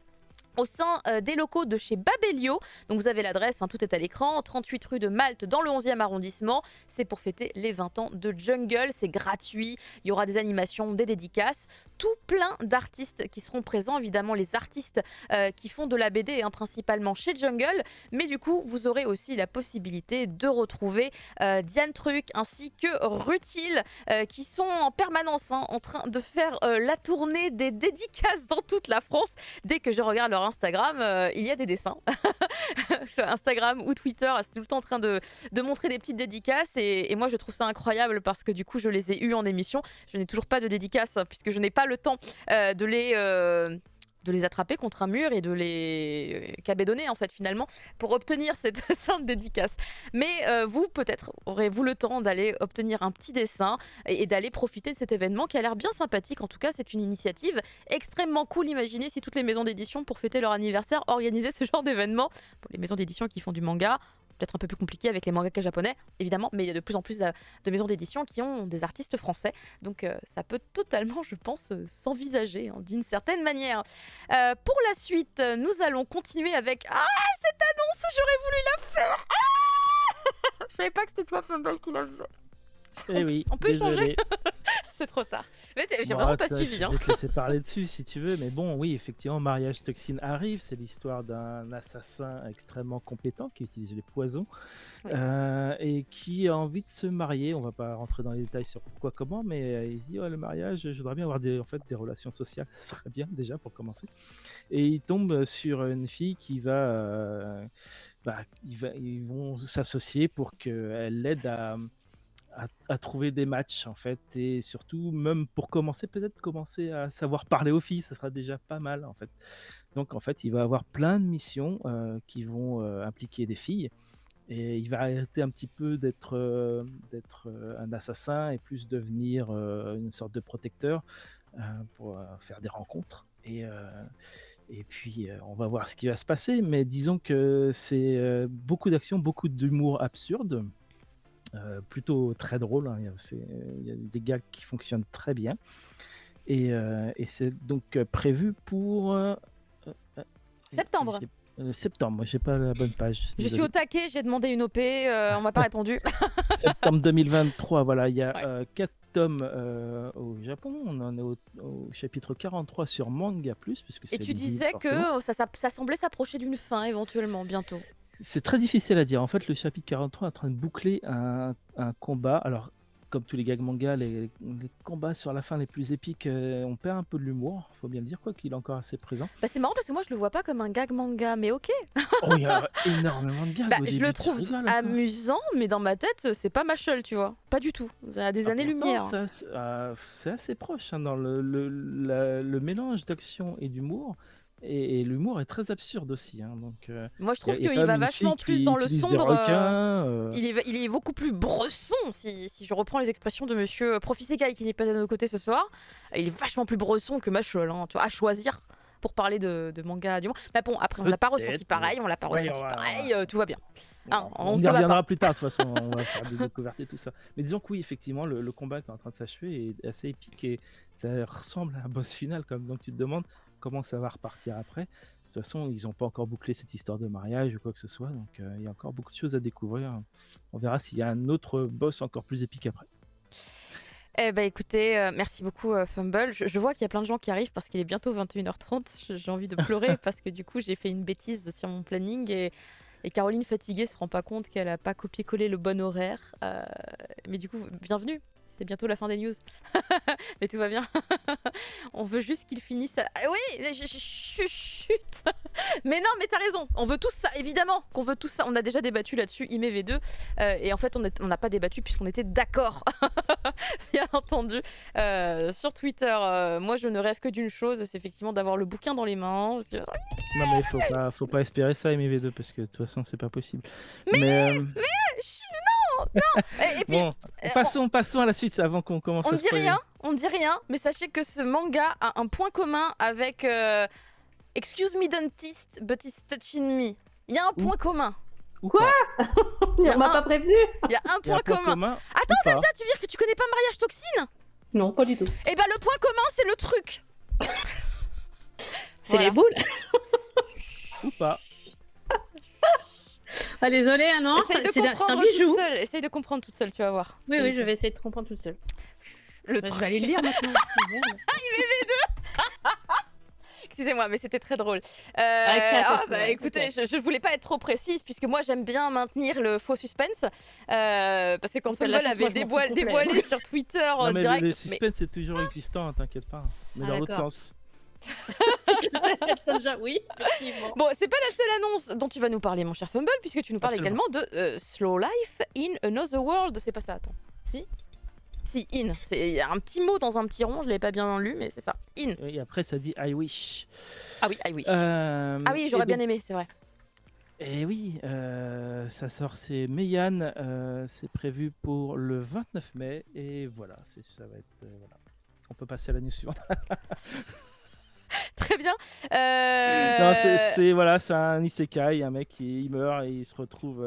au sein des locaux de chez Babelio. Donc vous avez l'adresse, tout est à l'écran, 38 rue de Malte dans le 11e arrondissement. C'est pour fêter les 20 ans de Jungle, c'est gratuit, il y aura des animations, des dédicaces, tout plein d'artistes qui seront présents, évidemment les artistes qui font de la BD principalement chez Jungle, mais du coup vous aurez aussi la possibilité de retrouver Diane Truc ainsi que Rutil qui sont en permanence en train de faire la tournée des dédicaces dans toute la France. Dès que je regarde leur Instagram, il y a des dessins. Sur Instagram ou Twitter, c'est tout le temps en train de montrer des petites dédicaces et moi je trouve ça incroyable parce que du coup je les ai eues en émission. Je n'ai toujours pas de dédicaces puisque je n'ai pas le temps de les attraper contre un mur et de les cabédonner en fait finalement pour obtenir cette simple dédicace. Mais vous peut-être aurez-vous le temps d'aller obtenir un petit dessin et d'aller profiter de cet événement qui a l'air bien sympathique. En tout cas c'est une initiative extrêmement cool. Imaginez si toutes les maisons d'édition pour fêter leur anniversaire organisaient ce genre d'événement. Pour les maisons d'édition qui font du manga, peut-être un peu plus compliqué avec les mangakas japonais, évidemment, mais il y a de plus en plus de maisons d'édition qui ont des artistes français. Donc ça peut totalement, je pense, s'envisager d'une certaine manière. Pour la suite, nous allons continuer avec... Ah, cette annonce, j'aurais voulu la faire. Je savais pas que c'était toi, Fumble, qui la faisait. Eh oui, On peut désolé. échanger. C'est trop tard. Mais j'ai vraiment pas suivi. Je vais te laisser parler dessus si tu veux, mais bon, oui, effectivement, Mariage Toxine arrive. C'est l'histoire d'un assassin extrêmement compétent qui utilise les poisons et qui a envie de se marier. On va pas rentrer dans les détails sur pourquoi, comment, mais il se dit le mariage, je voudrais bien avoir des relations sociales, ce serait bien déjà pour commencer. Et il tombe sur une fille qui ils vont s'associer pour qu'elle l'aide à trouver des matchs en fait, et surtout même pour commencer à savoir parler aux filles, ça sera déjà pas mal en fait. Donc en fait il va avoir plein de missions qui vont impliquer des filles et il va arrêter un petit peu d'être un assassin et plus devenir une sorte de protecteur pour faire des rencontres et puis on va voir ce qui va se passer, mais disons que c'est beaucoup d'action, beaucoup d'humour absurde. Plutôt très drôle, il y a des gags qui fonctionnent très bien et c'est donc prévu pour septembre. Septembre, moi j'ai pas la bonne page. Je suis au taquet, j'ai demandé une OP, on m'a pas répondu. Septembre 2023, voilà, il y a 4 tomes au Japon, on en est au chapitre 43 sur Manga Plus. Et tu disais que ça semblait s'approcher d'une fin éventuellement bientôt. C'est très difficile à dire. En fait, le chapitre 43 est en train de boucler un combat. Alors, comme tous les gags manga, les combats sur la fin les plus épiques, on perd un peu de l'humour, faut bien le dire, quoi qu'il est encore assez présent. Bah, c'est marrant parce que moi je le vois pas comme un gag manga, mais ok. Oh, il y a énormément de gags. Je le trouve amusant, mais dans ma tête, c'est pas Mashal, tu vois. Pas du tout. Ça a des années-lumière. C'est assez proche dans le mélange d'action et d'humour. Et l'humour est très absurde aussi, hein, donc Moi, je il y a, trouve y a qu'il quand va même une fille vachement plus qui dans le utilise des sombre. requins. Il est beaucoup plus bresson, si je reprends les expressions de monsieur Profisekai qui n'est pas à nos côtés ce soir. Il est vachement plus bresson que Machol, hein, tu vois, à choisir pour parler de manga du monde. Mais bon, après, on l'a pas ressenti Peut-être, pareil, on l'a pas ouais, ressenti on va- pareil, tout va bien. Hein, on on y se bat pas. reviendra plus tard, de toute façon, on va faire des découvertes et tout ça. Mais disons que oui, effectivement, le combat qui est en train de s'achever est assez épique et ça ressemble à un boss final, comme donc tu te demandes comment ça va repartir après. De toute façon, ils n'ont pas encore bouclé cette histoire de mariage ou quoi que ce soit, donc il y a encore beaucoup de choses à découvrir. On verra s'il y a un autre boss encore plus épique après. Eh ben écoutez, merci beaucoup Fumble. Je vois qu'il y a plein de gens qui arrivent parce qu'il est bientôt 21h30. J'ai envie de pleurer parce que du coup j'ai fait une bêtise sur mon planning et Caroline fatiguée se rend pas compte qu'elle a pas copié-collé le bon horaire. Mais du coup, bienvenue. C'est bientôt la fin des news. Mais tout va bien. On veut juste qu'il finisse. Ah oui, chut. Mais non, mais t'as raison. On veut tous ça, évidemment qu'on veut tous ça. On a déjà débattu là-dessus, IME V2. Et en fait, on n'a pas débattu puisqu'on était d'accord. Bien entendu. Sur Twitter, moi, je ne rêve que d'une chose, c'est effectivement d'avoir le bouquin dans les mains. Parce que... Non mais faut pas espérer ça MV2 parce que de toute façon c'est pas possible. non. Et puis, Bon, passons à la suite avant qu'on commence on à ne dit spoiler. on dit rien, mais sachez que ce manga a un point commun avec Excuse me dentist, but it's touching me. Il y a un point commun. Ou Quoi pas. On m'a pas prévenu. Il y a un Il y a un point commun. Attends, Déjà, tu veux dire que tu connais pas Mariage Toxine? Non, pas du tout. Eh ben le point commun, c'est le truc. C'est Voilà. les boules. ou pas. Ah, désolé, hein, non, Essaye de c'est un comprendre bijou. toute seule. Essaye de comprendre toute seule, tu vas voir. Oui, je vais essayer de comprendre toute seule. Le Je truc. vais aller le lire maintenant. Excusez-moi, mais c'était très drôle. catastrophe, Bah écoutez, je ne voulais pas être trop précise puisque moi j'aime bien maintenir le faux suspense parce que quand Donc, la Fumble chose, avait moi, je m'en fous complet. dévoilé sur Twitter en Non mais direct. le suspense est toujours existant, hein, t'inquiète pas. Mais Ah, dans l'autre d'accord. sens. Déjà, oui, effectivement. Bon, c'est pas la seule annonce dont tu vas nous parler, mon cher Fumble, puisque tu nous parles Absolument. également de Slow Life in Another World. C'est pas ça, attends. Si, in. Il y a un petit mot dans un petit rond, je l'avais pas bien lu, mais c'est ça. In. Et après ça dit I wish. Ah oui, oui. Ah J'aurais bien aimé, c'est vrai. Et oui, ça sort, c'est Meian, c'est prévu pour le 29 mai, et voilà, ça va être... voilà. On peut passer à la news suivante. Très bien. Non, voilà, c'est un isekai, un mec il meurt et il se retrouve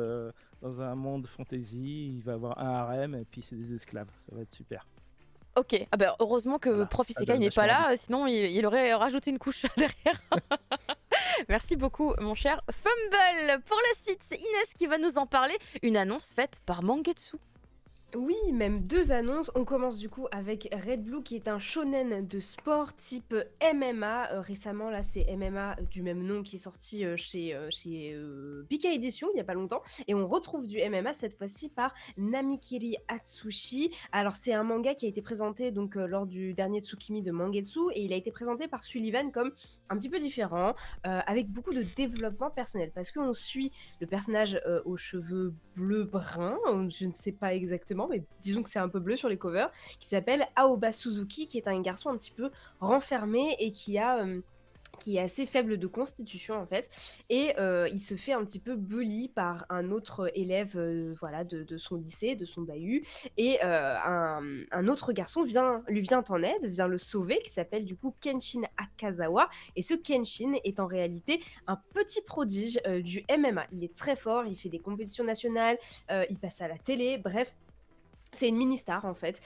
dans un monde fantasy, il va avoir un harem, et puis c'est des esclaves, ça va être super. Ok, ah bah, heureusement que Voilà, Prof ça Isekai donne n'est pas vachement là, sinon il aurait rajouté une couche derrière. Merci beaucoup, mon cher Fumble. Pour la suite, c'est Inès qui va nous en parler. Une annonce faite par Mangetsu. Oui, même deux annonces. On commence du coup avec Red Blue qui est un shonen de sport type MMA. Récemment, là, c'est MMA du même nom qui est sorti chez Pika Edition il n'y a pas longtemps. Et on retrouve du MMA cette fois-ci par Namikiri Atsushi. Alors, c'est un manga qui a été présenté donc lors du dernier Tsukimi de Mangetsu et il a été présenté par Sullivan comme un petit peu différent, avec beaucoup de développement personnel parce qu'on suit le personnage aux cheveux bleu-brun, je ne sais pas exactement, mais disons que c'est un peu bleu sur les covers, qui s'appelle Aoba Suzuki, qui est un garçon un petit peu renfermé et qui est assez faible de constitution en fait, et il se fait un petit peu bully par un autre élève voilà, de son lycée, de son bahut, et un autre garçon lui vient en aide, vient le sauver, qui s'appelle du coup Kenshin Akazawa, et ce Kenshin est en réalité un petit prodige du MMA. Il est très fort, il fait des compétitions nationales, il passe à la télé, bref. C'est une mini-star en fait.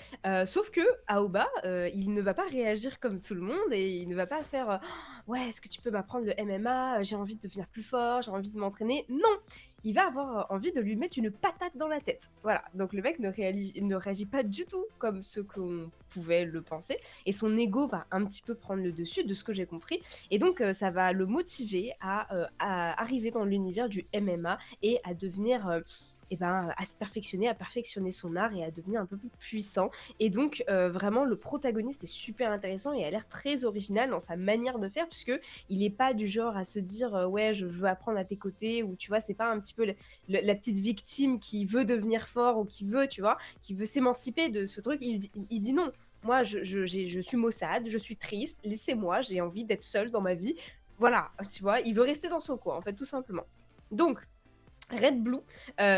Sauf que Aoba, il ne va pas réagir comme tout le monde et il ne va pas faire ouais, est-ce que tu peux m'apprendre le MMA? J'ai envie de devenir plus fort, j'ai envie de m'entraîner. Non! Il va avoir envie de lui mettre une patate dans la tête. Voilà. Donc le mec ne réagit pas du tout comme ce qu'on pouvait le penser. Et son ego va un petit peu prendre le dessus, de ce que j'ai compris. Et donc ça va le motiver à arriver dans l'univers du MMA et à devenir. À se perfectionner, à perfectionner son art et à devenir un peu plus puissant. Et donc, vraiment, le protagoniste est super intéressant et a l'air très original dans sa manière de faire, puisque il n'est pas du genre à se dire ouais, je veux apprendre à tes côtés, ou tu vois, c'est pas un petit peu la petite victime qui veut devenir fort ou qui veut, tu vois, qui veut s'émanciper de ce truc. Il dit non. Moi, je suis maussade, je suis triste, laissez-moi, j'ai envie d'être seule dans ma vie. Voilà, tu vois, il veut rester dans son coin, en fait, tout simplement. Donc, Red Blue,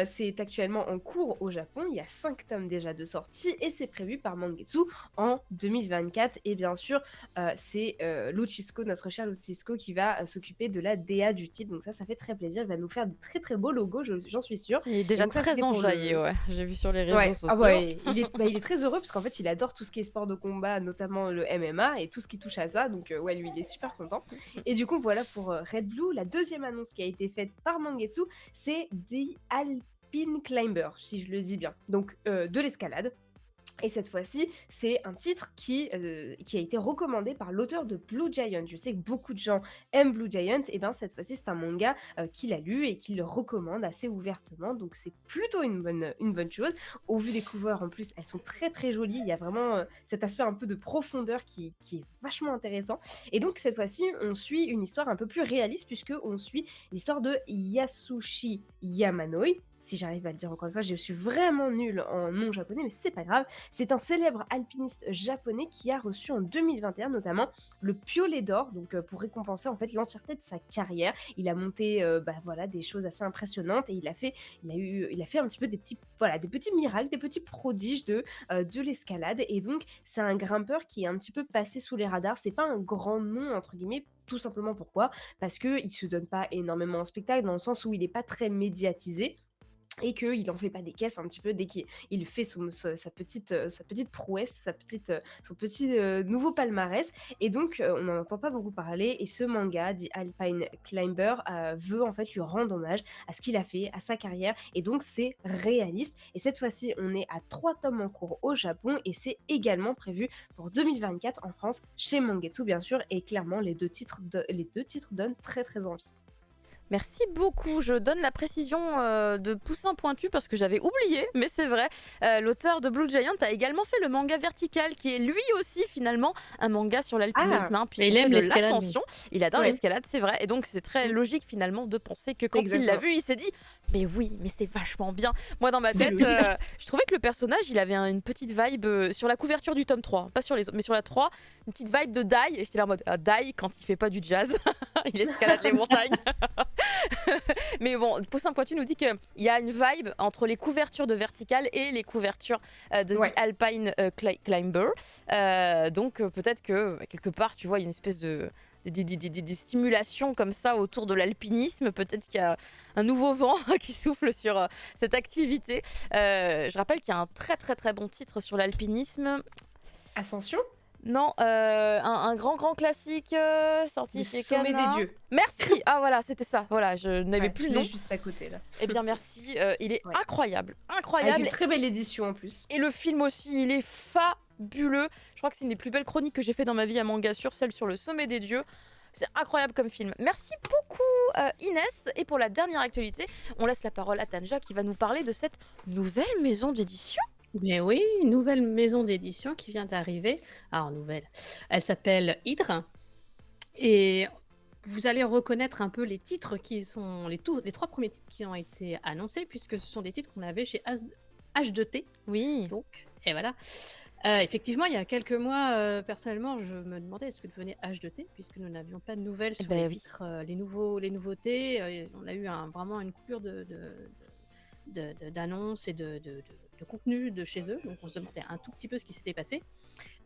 c'est actuellement en cours au Japon. Il y a 5 tomes déjà de sortie et c'est prévu par Mangetsu en 2024. Et bien sûr, c'est Luchisco, notre cher Luchisco, qui va s'occuper de la DA du titre. Donc ça fait très plaisir. Il va nous faire de très très beaux logos, j'en suis sûre. Il est Et déjà donc ça, très c'était pour enjaillé, le... ouais. J'ai vu sur les réseaux Ouais, sociaux. ah ouais, il est très heureux parce qu'en fait, il adore tout ce qui est sport de combat, notamment le MMA et tout ce qui touche à ça. Donc, ouais, lui, il est super content. Et du coup, voilà pour Red Blue. La deuxième annonce qui a été faite par Mangetsu, c'est The Alpine Climber, si je le dis bien. Donc, de l'escalade. Et cette fois-ci, c'est un titre qui a été recommandé par l'auteur de Blue Giant. Je sais que beaucoup de gens aiment Blue Giant. Et bien, cette fois-ci, c'est un manga qu'il a lu et qu'il le recommande assez ouvertement. Donc, c'est plutôt une bonne chose. Au vu des covers, en plus, elles sont très, très jolies. Il y a vraiment cet aspect un peu de profondeur qui est vachement intéressant. Et donc, cette fois-ci, on suit une histoire un peu plus réaliste puisqu'on suit l'histoire de Yasushi Yamanoi. Si j'arrive à le dire encore une fois, je suis vraiment nulle en nom japonais, mais c'est pas grave. C'est un célèbre alpiniste japonais qui a reçu en 2021 notamment le Piolet d'or, donc pour récompenser en fait l'entièreté de sa carrière. Il a monté voilà, des choses assez impressionnantes et il a fait un petit peu des petits miracles, des petits prodiges de l'escalade. Et donc c'est un grimpeur qui est un petit peu passé sous les radars. C'est pas un grand nom entre guillemets. Tout simplement pourquoi ? Parce qu'il se donne pas énormément en spectacle dans le sens où il est pas très médiatisé. Et qu'il n'en fait pas des caisses un petit peu dès qu'il fait sa petite prouesse, son petit nouveau palmarès. Et donc, on n'en entend pas beaucoup parler. Et ce manga, The Alpine Climber, veut en fait lui rendre hommage à ce qu'il a fait, à sa carrière. Et donc, c'est réaliste. Et cette fois-ci, on est à 3 tomes en cours au Japon. Et c'est également prévu pour 2024 en France, chez Mangetsu, bien sûr. Et clairement, les deux titres donnent très, très envie. Merci beaucoup. Je donne la précision de Poussin Pointu parce que j'avais oublié, mais c'est vrai. L'auteur de Blue Giant a également fait le manga Vertical, qui est lui aussi finalement un manga sur l'alpinisme, Ah, puisqu'il il aime fait de l'escalade, lui. l'ascension. Il adore Ouais. l'escalade, c'est vrai. Et donc c'est très logique finalement de penser que quand il l'a Exactement. vu, il s'est dit mais oui, mais c'est vachement bien. Moi dans ma C'est tête, logique. je trouvais que le personnage, il avait une petite vibe sur la couverture du tome 3, pas sur les autres, mais sur la 3, une petite vibe de Dai. Et j'étais là en mode Dai quand il fait pas du jazz, il escalade les montagnes. Mais bon, Poussin Pointu nous dit qu'il y a une vibe entre les couvertures de Vertical et les couvertures de Ouais. The Alpine Climber. Donc peut-être que quelque part, tu vois, il y a une espèce de stimulation comme ça autour de l'alpinisme. Peut-être qu'il y a un nouveau vent qui souffle sur cette activité. Je rappelle qu'il y a un très très très bon titre sur l'alpinisme. Ascension ? Non, un grand classique sorti Le chez sommet Kana. des dieux. Merci. Ah voilà, c'était ça. Voilà, je n'avais Ouais, plus je le l'ai nom. juste à côté là. Eh bien merci, il est Ouais. incroyable, Avec incroyable. une très belle édition en plus. Et le film aussi, il est fabuleux. Je crois que c'est une des plus belles chroniques que j'ai fait dans ma vie à Manga Sur, celle sur le sommet des dieux. C'est incroyable comme film. Merci beaucoup Inès. Et pour la dernière actualité, on laisse la parole à Tanja qui va nous parler de cette nouvelle maison d'édition. Mais oui, une nouvelle maison d'édition qui vient d'arriver. Alors, nouvelle. Elle s'appelle Hydre. Et vous allez reconnaître un peu les titres qui sont les 3 premiers titres qui ont été annoncés, puisque ce sont des titres qu'on avait chez H2T. Oui. Donc, et voilà. Effectivement, il y a quelques mois, personnellement, je me demandais est-ce que devenait H2T, puisque nous n'avions pas de nouvelles sur les titres, les nouveautés. On a eu vraiment une coupure d'annonces et de contenu de chez eux. Donc, on se demandait un tout petit peu ce qui s'était passé.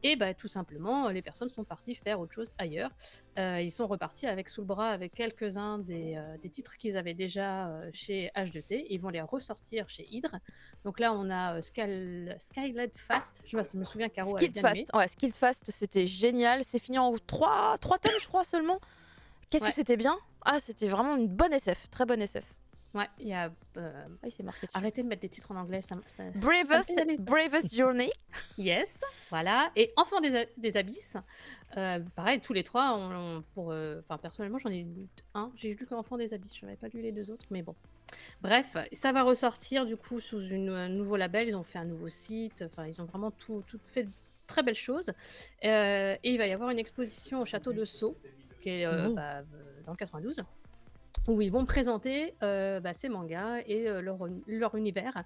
Et tout simplement, les personnes sont parties faire autre chose ailleurs. Ils sont repartis avec sous le bras avec quelques-uns des titres qu'ils avaient déjà chez H2T. Ils vont les ressortir chez Hydre. Donc là, on a Skyled Fast. Je me souviens, Caro avait bien aimé. Ouais, Skilled Fast, c'était génial. C'est fini en 3 tomes, je crois, seulement. Qu'est-ce que c'était bien ? Ah, c'était vraiment une bonne SF, très bonne SF. Ouais, il y a. c'est marqué dessus. Arrêtez de mettre des titres en anglais. Bravest Journey. Yes, voilà. Et Enfants des Abysses. Pareil, tous les 3, personnellement, j'en ai lu un. J'ai lu qu'Enfants des Abysses. Je n'avais pas lu les 2 autres, mais bon. Bref, ça va ressortir du coup sous un nouveau label. Ils ont fait un nouveau site. Enfin, ils ont vraiment tout fait de très belles choses. Et il va y avoir une exposition au château de Sceaux, qui est dans le 92. Où ils vont présenter ces mangas et leur univers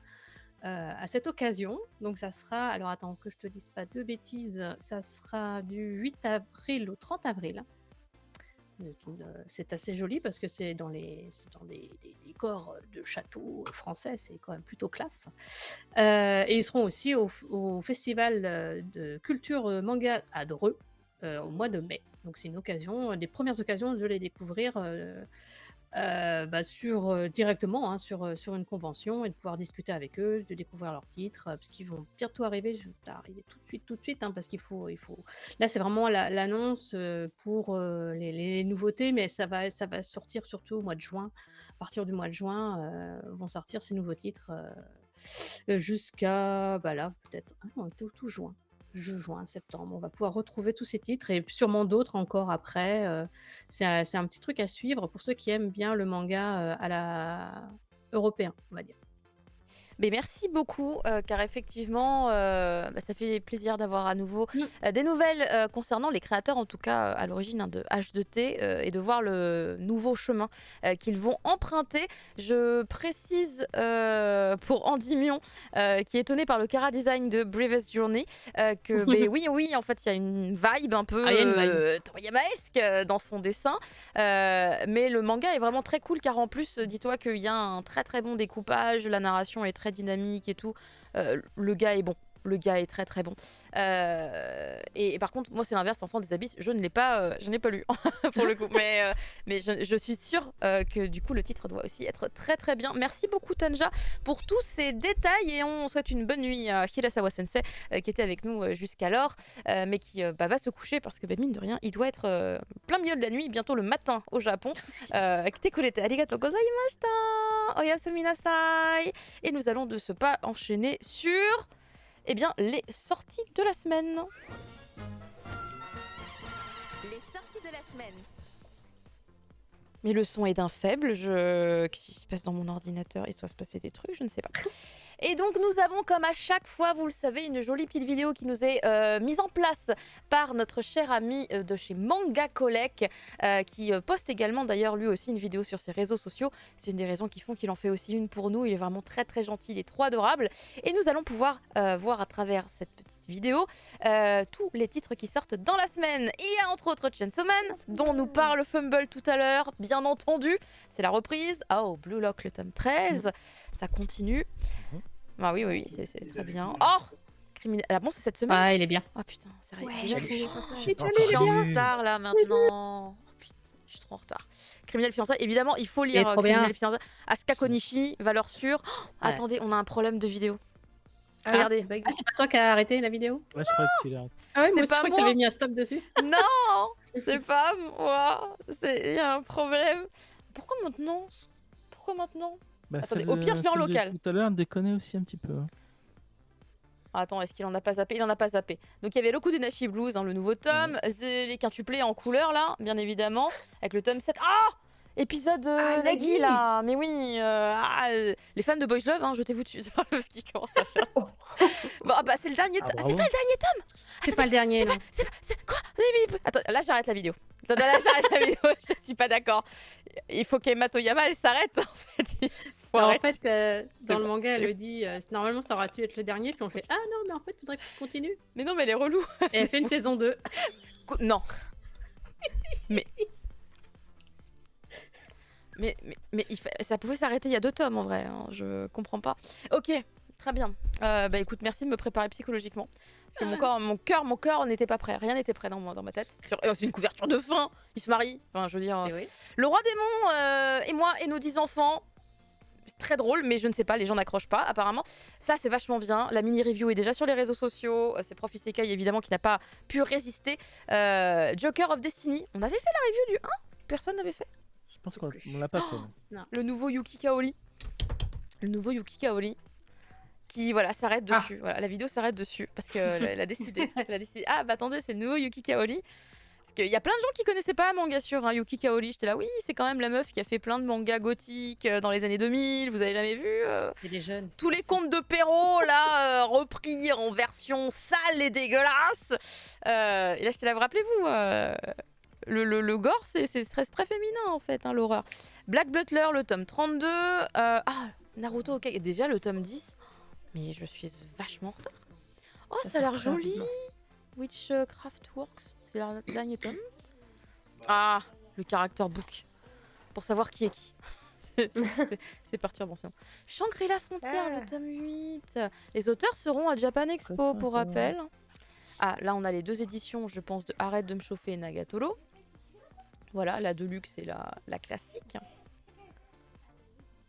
à cette occasion. Donc ça sera, alors attends que je te dise pas de bêtises, ça sera du 8 avril au 30 avril. C'est assez joli parce que c'est dans des décors de châteaux français, c'est quand même plutôt classe. Et ils seront aussi au festival de culture manga à Dreux au mois de mai. Donc c'est une occasion, des premières occasions de les découvrir directement sur une convention et de pouvoir discuter avec eux, de découvrir leurs titres, parce qu'ils vont bientôt arriver, arriver tout de suite, hein, parce qu'il faut. Là, c'est vraiment l'annonce pour les nouveautés, mais ça va sortir surtout au mois de juin. À partir du mois de juin, vont sortir ces nouveaux titres jusqu'à, là, peut-être, tout juin. Juin, septembre, on va pouvoir retrouver tous ces titres et sûrement d'autres encore après. C'est un petit truc à suivre pour ceux qui aiment bien le manga à la européen, on va dire. Mais merci beaucoup, car effectivement, ça fait plaisir d'avoir à nouveau des nouvelles concernant les créateurs, en tout cas à l'origine de H2T, et de voir le nouveau chemin qu'ils vont emprunter. Je précise pour Endymion, qui est étonné par le chara design de Bravest Journey, que oui, en fait, il y a une vibe un peu Toriyamaesque dans son dessin, mais le manga est vraiment très cool, car en plus, dis-toi qu'il y a un très très bon découpage, la narration est très dynamique et tout. Le gars est bon. Le gars est très très bon. Et par contre, moi c'est l'inverse, Enfant des Abysses, je ne l'ai pas lu pour le coup. Mais je suis sûre que du coup le titre doit aussi être très très bien. Merci beaucoup Tanja pour tous ces détails et on souhaite une bonne nuit à Hirasawa Sensei qui était avec nous jusqu'alors, mais qui va se coucher parce que mine de rien, il doit être plein milieu de la nuit, bientôt le matin au Japon. Kite kurete arigatou gozaimashita. Oyasumi nasai. Et nous allons de ce pas enchaîner sur les sorties de la semaine. Les sorties de la semaine. Mais le son est d'un faible. Qu'est-ce qui se passe dans mon ordinateur? Il doit se passer des trucs, je ne sais pas. Et donc nous avons, comme à chaque fois, vous le savez, une jolie petite vidéo qui nous est mise en place par notre cher ami de chez Manga Collect, qui poste également d'ailleurs lui aussi une vidéo sur ses réseaux sociaux. C'est une des raisons qui font qu'il en fait aussi une pour nous. Il est vraiment très très gentil, il est trop adorable. Et nous allons pouvoir voir à travers cette petite vidéo tous les titres qui sortent dans la semaine. Il y a entre autres Chainsaw Man, dont nous parle Fumble tout à l'heure, bien entendu. C'est la reprise. Oh, Blue Lock, le tome 13. Ça continue. Ah oui, c'est très bien. Oh, criminel. Ah bon, c'est cette semaine? Ah, il est bien. Ah putain, c'est vrai. Ouais, Déjà, je je suis en retard là maintenant. Oh, putain, je suis trop en retard. Criminel fiançailles, évidemment, il faut lire Criminel fiançailles. Asuka Konishi, valeur sûre. Oh, attendez, on a un problème de vidéo. Regardez. C'est pas toi qui as arrêté la vidéo? Ouais, je crois que tu l'as. Ah ouais, moi aussi, pas je crois que t'avais mis un stop dessus. Non, c'est pas moi. Il y a un problème. Pourquoi maintenant? Attendez, au pire, je l'ai en local. Tout à l'heure, déconner aussi un petit peu. Attends, est-ce qu'il en a pas zappé? Il en a pas zappé. Donc il y avait Rokudenashi Blues, le nouveau tome, les quintuplés en couleur là, bien évidemment, avec le tome 7. Ah, épisode Nagi là. Mais oui, les fans de Boys Love, jetez-vous dessus. C'est le qui commence à faire. Bon, c'est le dernier tome. C'est pas le dernier tome. C'est pas le dernier. C'est quoi? Attends, là j'arrête la vidéo. Je suis pas d'accord. Il faut qu'Emma Toyama elle s'arrête en fait. Dans le manga, elle le dit normalement ça aurait dû être le dernier, puis on fait ah non, mais en fait, faudrait que tu continues. Mais non, mais elle est relou. Et elle fait une saison 2. Non. Mais ça pouvait s'arrêter il y a 2 tomes en vrai, hein. Je comprends pas. Ok, très bien. Écoute, merci de me préparer psychologiquement. Parce que mon cœur n'était pas prêt. Rien n'était prêt dans ma tête. C'est une couverture de fin. Il se marie. Enfin, je veux dire. Oui. Le roi démon et moi et nos 10 enfants. C'est très drôle, mais je ne sais pas, les gens n'accrochent pas apparemment. Ça, c'est vachement bien. La mini-review est déjà sur les réseaux sociaux. C'est Prof Isekai évidemment qui n'a pas pu résister. Joker of Destiny. On avait fait la review du 1? Personne n'avait fait? Je pense qu'on l'a pas fait. Non. Le nouveau Yuki Kaori. Qui s'arrête dessus. Voilà, la vidéo s'arrête dessus parce qu'elle a décidé. Ah bah attendez, c'est le nouveau Yuki Kaori. Parce qu'il y a plein de gens qui connaissaient pas manga sur Yuki Kaori. J'étais là, oui, c'est quand même la meuf qui a fait plein de mangas gothiques dans les années 2000. Vous avez jamais vu C'est des jeunes. tous les contes de Perrault là repris en version sale et dégueulasse. Et là j'étais là, vous rappelez-vous le gore, c'est très, très féminin en fait, l'horreur. Black Butler, le tome 32. Naruto, ok, déjà le tome 10. Mais je suis vachement en retard. Oh, ça a l'air joli. Witchcraft Works, c'est le dernier tome. Ah, le character book, pour savoir qui est qui. C'est perturbant sinon. Shangri-La Frontière, le tome 8. Les auteurs seront à Japan Expo, pour rappel. Ah, là on a les 2 éditions, je pense, de Arrête de me chauffer et Nagatoro. Voilà, la Deluxe et la classique.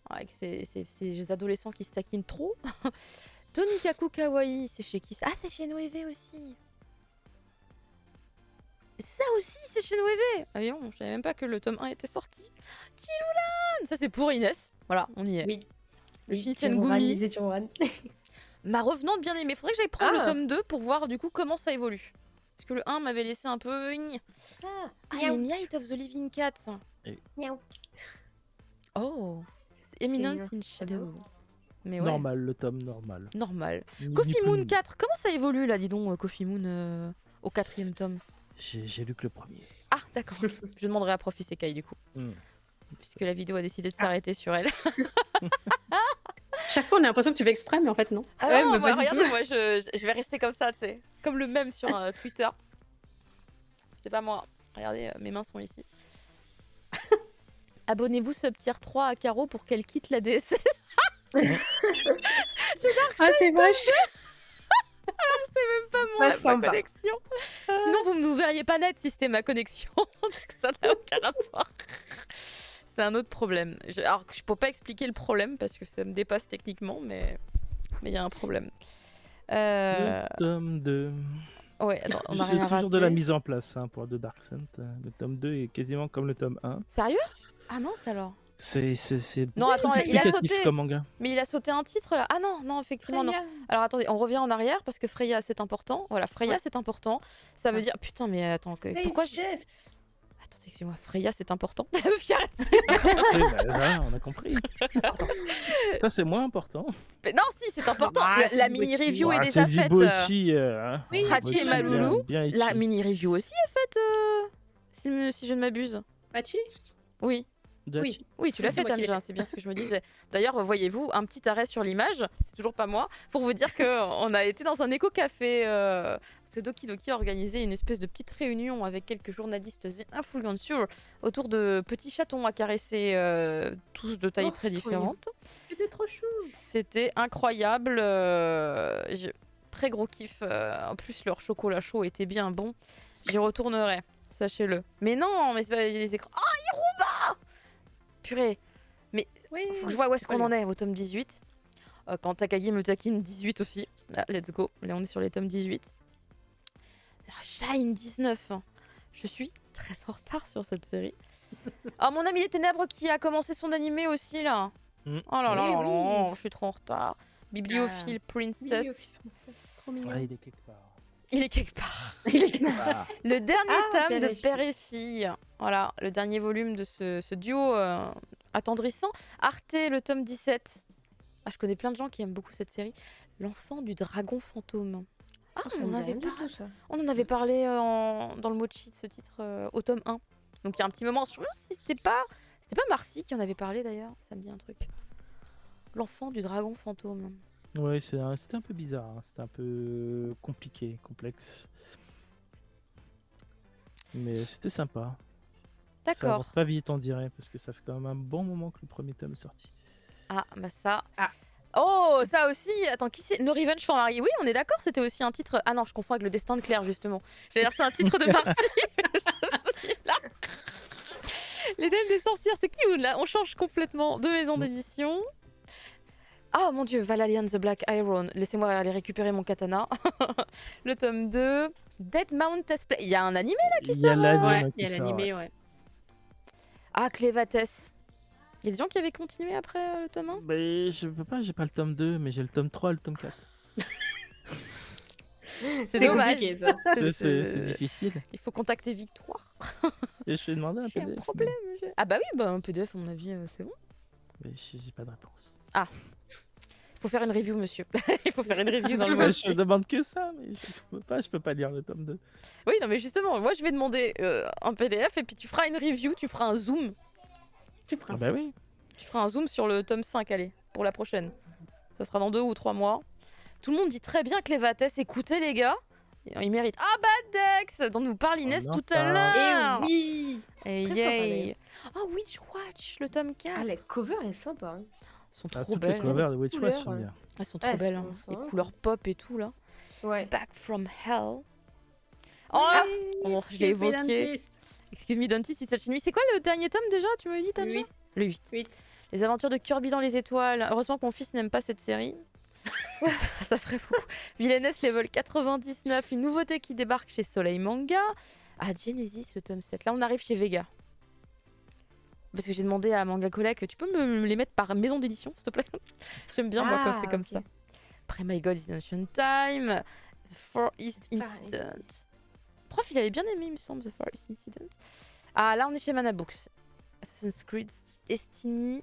Avec ces adolescents qui se taquinent trop. Tonikaku Kawaii, c'est chez qui? Ah, c'est chez Noévé aussi. Ça aussi, c'est chez Noévé. Ah non, je savais même pas que le tome 1 était sorti. Chilulan, ça c'est pour Inès. Voilà, on y est. Oui. Le Oui, Shinsen Tiruran, Gumi. les Tiruran. Ma revenante bien aimée. Faudrait que j'aille prendre le tome 2 pour voir du coup comment ça évolue. Parce que le 1 m'avait laissé un peu... Ah, mais Night of the Living Cats. Miaou. Oh, c'est Eminence in Shadow. Mais ouais. Normal, le tome normal. Normal. Ni Coffee plus Moon ni 4, comment ça évolue là, dis donc, Coffee Moon au 4e tome? J'ai lu que le premier. Ah, d'accord. Je demanderai à Prof Isekai du coup. Puisque la vidéo a décidé de s'arrêter sur elle. Chaque fois, on a l'impression que tu fais exprès, mais en fait, non. Ah Ouais, non, mais moi, pas du regardez, tout. moi je vais rester comme ça, tu sais. Comme le même sur Twitter. C'est pas moi. Regardez, mes mains sont ici. Abonnez-vous sub tier 3 à Caro pour qu'elle quitte la DSL. Ah, c'est moche. Pas moi, Pas ma sympa. connexion. Sinon, vous ne nous verriez pas net si c'était ma connexion. Donc ça n'a aucun rapport. C'est un autre problème. Alors je peux pas expliquer le problème parce que ça me dépasse techniquement, mais il y a un problème. Le tome 2. Ouais, attends, on a C'est rien toujours raté. de la mise en place pour The Dark Cent. Le tome 2 est quasiment comme le tome 1. Sérieux? Ah mince alors. C'est Non, attends, il a explicatif sauté. comme manga. Mais il a sauté un titre là. Ah non, effectivement non. Alors attendez, on revient en arrière parce que Freya c'est important. Voilà, Freya Ouais. c'est important. Ça veut dire putain mais attends pourquoi Chef. Attendez, excusez-moi, Freya c'est important. La meuf qui arrête. Là, on a compris. Ça, c'est moins important. Non si c'est important. Ah, La c'est mini du bocchi. review est Ah, déjà c'est du faite. bocchi. Oui, Hachi et bocchi, Malulu. bien La ichi. mini review aussi est faite si je ne m'abuse. Hachi? Oui. De Oui. Hachi. Oui, tu l'as C'est fait, moi qui l'ai Anja, c'est bien ce que je me disais. D'ailleurs, voyez-vous, un petit arrêt sur l'image, c'est toujours pas moi, pour vous dire qu'on a été dans un éco-café. Parce que Doki Doki a organisé une espèce de petite réunion avec quelques journalistes et influenceurs autour de petits chatons à caresser, tous de tailles Oh, très c'est trop différentes. C'était trop chou. C'était incroyable. Très gros kiff. En plus, leur chocolat chaud était bien bon. J'y retournerai, sachez-le. Mais non, mais c'est pas j'ai les écrans. Oh, Iruba! Purée. Oui. Faut que je vois où est-ce qu'on en est au tome 18. Quand Takagi me taquine 18 aussi. Là, let's go. Là, on est sur les tomes 18. Shine 19. Je suis très en retard sur cette série. Oh, mon ami les ténèbres qui a commencé son animé aussi, là. Mm. Oh là là Oui, là oui. là, je suis trop en retard. Bibliophile Princess. Trop mignon. Ouais, il est quelque part. Il est quelque part. Ah. Le dernier Ah, tome de Père et Fille. Père et Fille. Voilà, le dernier volume de ce duo attendrissant. Arte, le tome 17. Ah, je connais plein de gens qui aiment beaucoup cette série. L'enfant du dragon fantôme. Ah, Oh, ça on, me en dit avait rien du parlé, tout, ça. on en avait parlé dans le mochi de ce titre au tome 1. Donc il y a un petit moment. Je me demande si c'était pas Marcy qui en avait parlé d'ailleurs. Ça me dit un truc. L'enfant du dragon fantôme. Ouais, c'était un peu bizarre. C'était un peu compliqué, complexe. Mais c'était sympa. Ça D'accord. avance pas vite, on dirait, parce que ça fait quand même un bon moment que le premier tome est sorti. Ah, bah ça. Ah. Oh, ça aussi. Attends, qui c'est? No Revenge for Mary. Oui, on est d'accord, c'était aussi un titre. Ah non, je confonds avec Le Destin de Claire, justement. J'allais dire, c'est un titre de Marcy. Celui-là. Les Dèmes des sorcières, c'est qui ou là? On change complètement de maison d'édition. Oh mon dieu, Valalian the Black Iron. Laissez-moi aller récupérer mon katana. Le tome 2. Dead Mount Test Play. Il y a un animé là qui Il y a sort. l'anime Ouais, qui il y a sort, l'animé, ouais. Ah, Clévatès. Il y a des gens qui avaient continué après le tome 1? Mais je peux pas, j'ai pas le tome 2, mais j'ai le tome 3 et le tome 4. C'est dommage. compliqué, ça. C'est difficile. Il faut contacter Victoire. Et je vais demander un J'ai un PDF. problème. Ah bah oui, bah un PDF à mon avis c'est bon. Mais j'ai pas de réponse. Il faut faire une review monsieur. Il faut faire une review dans le Ouais, mochi. je demande que ça, mais je peux pas lire le tome 2. Oui non mais justement, moi je vais demander un PDF et puis tu feras une review, tu feras un zoom. Tu prends Ah bah oui. Tu feras un zoom sur le tome 5, allez, pour la prochaine. Ça sera dans 2 ou 3 mois. Tout le monde dit très bien Clévatès, écoutez les gars. Il mérite. Ah, Bad Ducks, dont nous parle Inès tout à l'heure. Et oui. Et Très yay. Oh, Witch Watch, le tome 4. Ah, la cover est sympa. Hein. Elles sont Ah, trop toutes les belles. covers de Witch Watch couleurs, sont bien. Elles sont trop Ah, belles. elles Hein. sont Les vraiment couleurs pop et tout, là. Ouais. Back from Hell. Oh, bon, je l'ai évoqué. Dentist. Excuse me, Dentist, c'est Shinui. C'est quoi le dernier tome déjà? Tu m'as dit, Tanja? Le 8. Le 8. 8. Les aventures de Kirby dans les étoiles. Heureusement que mon fils n'aime pas cette série. Ça ferait beaucoup. Villainess level 99, une nouveauté qui débarque chez Soleil Manga. Ah, Genesis, le tome 7. Là, on arrive chez Vega. Parce que j'ai demandé à Manga Collect, tu peux me les mettre par maison d'édition, s'il te plaît? J'aime bien, moi, quand c'est comme ça. Après My God is Ancient Time, The Far East Incident. Prof, il avait bien aimé, il me semble, The Far East Incident. Ah, là, on est chez Mana Books. Assassin's Creed Destiny.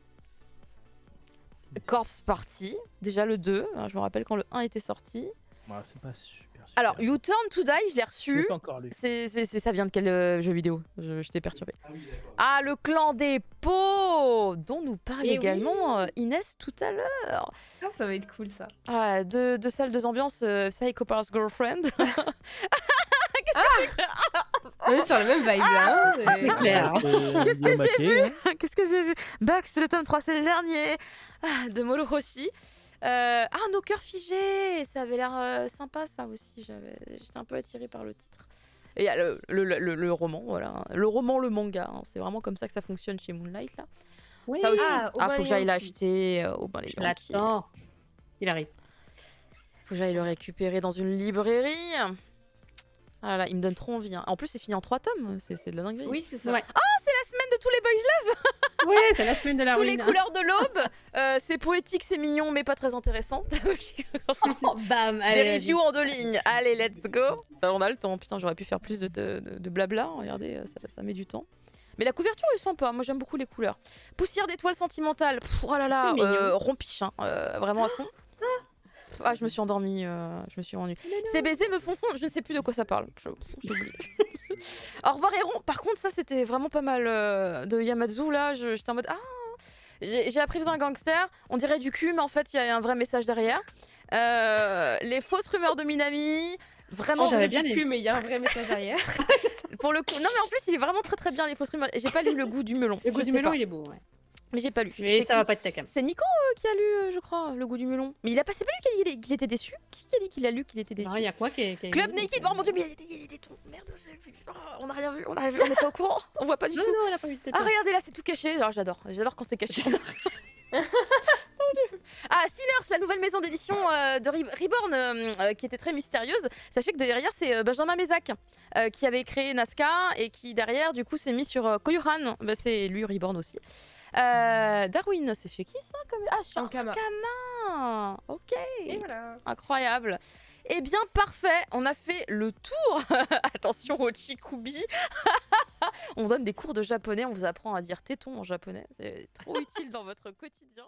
Corpse Party, déjà le 2, hein, je me rappelle quand le 1 était sorti. Ouais, c'est pas super. Alors, You Turn to Die, je l'ai je l'ai reçu. pas encore lu. Ça vient de quel jeu vidéo? Je t'ai perturbé. Ah, le clan des pots, dont nous parle Eh également Inès tout à l'heure. Ah, ça va être cool ça. Ah, deux salles, deux ambiances, Psycho Pass Girlfriend. On est sur la même vibe là. Hein, C'est clair. Qu'est-ce que j'ai vu Qu'est-ce que j'ai vu? Bugs, le tome 3, c'est le dernier. Ah, de Molo Hoshi. Ah, Nos cœurs figés. Ça avait l'air sympa, ça aussi. J'étais un peu attirée par le titre. Et il y a le roman, voilà. Le roman, le manga. Hein. C'est vraiment comme ça que ça fonctionne chez Moonlight, là. Oui. Ça aussi. Ah, Ah, faut que j'aille Yankee. l'acheter au bain les Je Yankees. l'attends. Il arrive. Faut que j'aille le récupérer dans une librairie. Ah là là, il me donne trop envie. Hein. En plus, c'est fini en 3 tomes. C'est de la dinguerie. Oui, c'est ça. Ouais. C'est la semaine de tous les boys Oui, c'est la semaine de la sous les ruine. couleurs de l'aube. C'est poétique, c'est mignon, mais pas très intéressant. Oh, bam, Des allez, reviews en 2 lignes. Allez, let's go. On a le temps. Putain, j'aurais pu faire plus de blabla. Regardez, ça met du temps. Mais la couverture est sympa. Moi, j'aime beaucoup les couleurs. Poussière d'étoiles sentimentales. Pff, oh là là, C'est mignon. rompiche. Hein, vraiment à fond. Ah, je me suis endormie. Je me suis ennuyée. Ces baisers me font fondre. Je ne sais plus de quoi ça parle. J'ai oublié. Au revoir, Héron. Par contre, ça, c'était vraiment pas mal de Yamazu. Là, j'étais en mode. Ah, j'ai appris que c'est un gangster. On dirait du cul, mais en fait, il y a un vrai message derrière. Les fausses rumeurs de Minami. Vraiment, On dirait bien du aimé. cul, mais il y a un vrai message derrière. pour le coup. Non, mais en plus, il est vraiment très très bien, les fausses rumeurs. J'ai pas lu le goût du melon. Le goût Je du sais melon, pas. il est beau. Ouais. Mais j'ai pas lu. Mais C'est ça qui va pas être ta cam. C'est Nico qui a lu, je crois, le goût du melon. Mais il a pas, c'est pas lui qui a dit qu'il était déçu. Qui a dit qu'il a lu qu'il était déçu? Non, il y a quoi qui est. Club Naked, oh mon dieu, mais il y a des tétons. Merde, j'ai vu. Oh, on a rien vu, on n'est pas au courant. On voit pas du Non, tout. non, elle a pas eu de tête. Ah, regardez là, c'est tout caché. Alors, j'adore quand c'est caché. Ah, Sinners, la nouvelle maison d'édition de Reborn, qui était très mystérieuse. Sachez que derrière, c'est Benjamin Mézac qui avait créé Nazca et qui derrière, du coup, s'est mis sur Koyuhan. Bah, c'est lui, Reborn aussi. Darwin, c'est chez qui ça Ah, chez Ankama. Ankama. Ok, Et voilà. incroyable. Eh bien, parfait, on a fait le tour. Attention au chikubi. On donne des cours de japonais, on vous apprend à dire téton en japonais. C'est trop utile dans votre quotidien.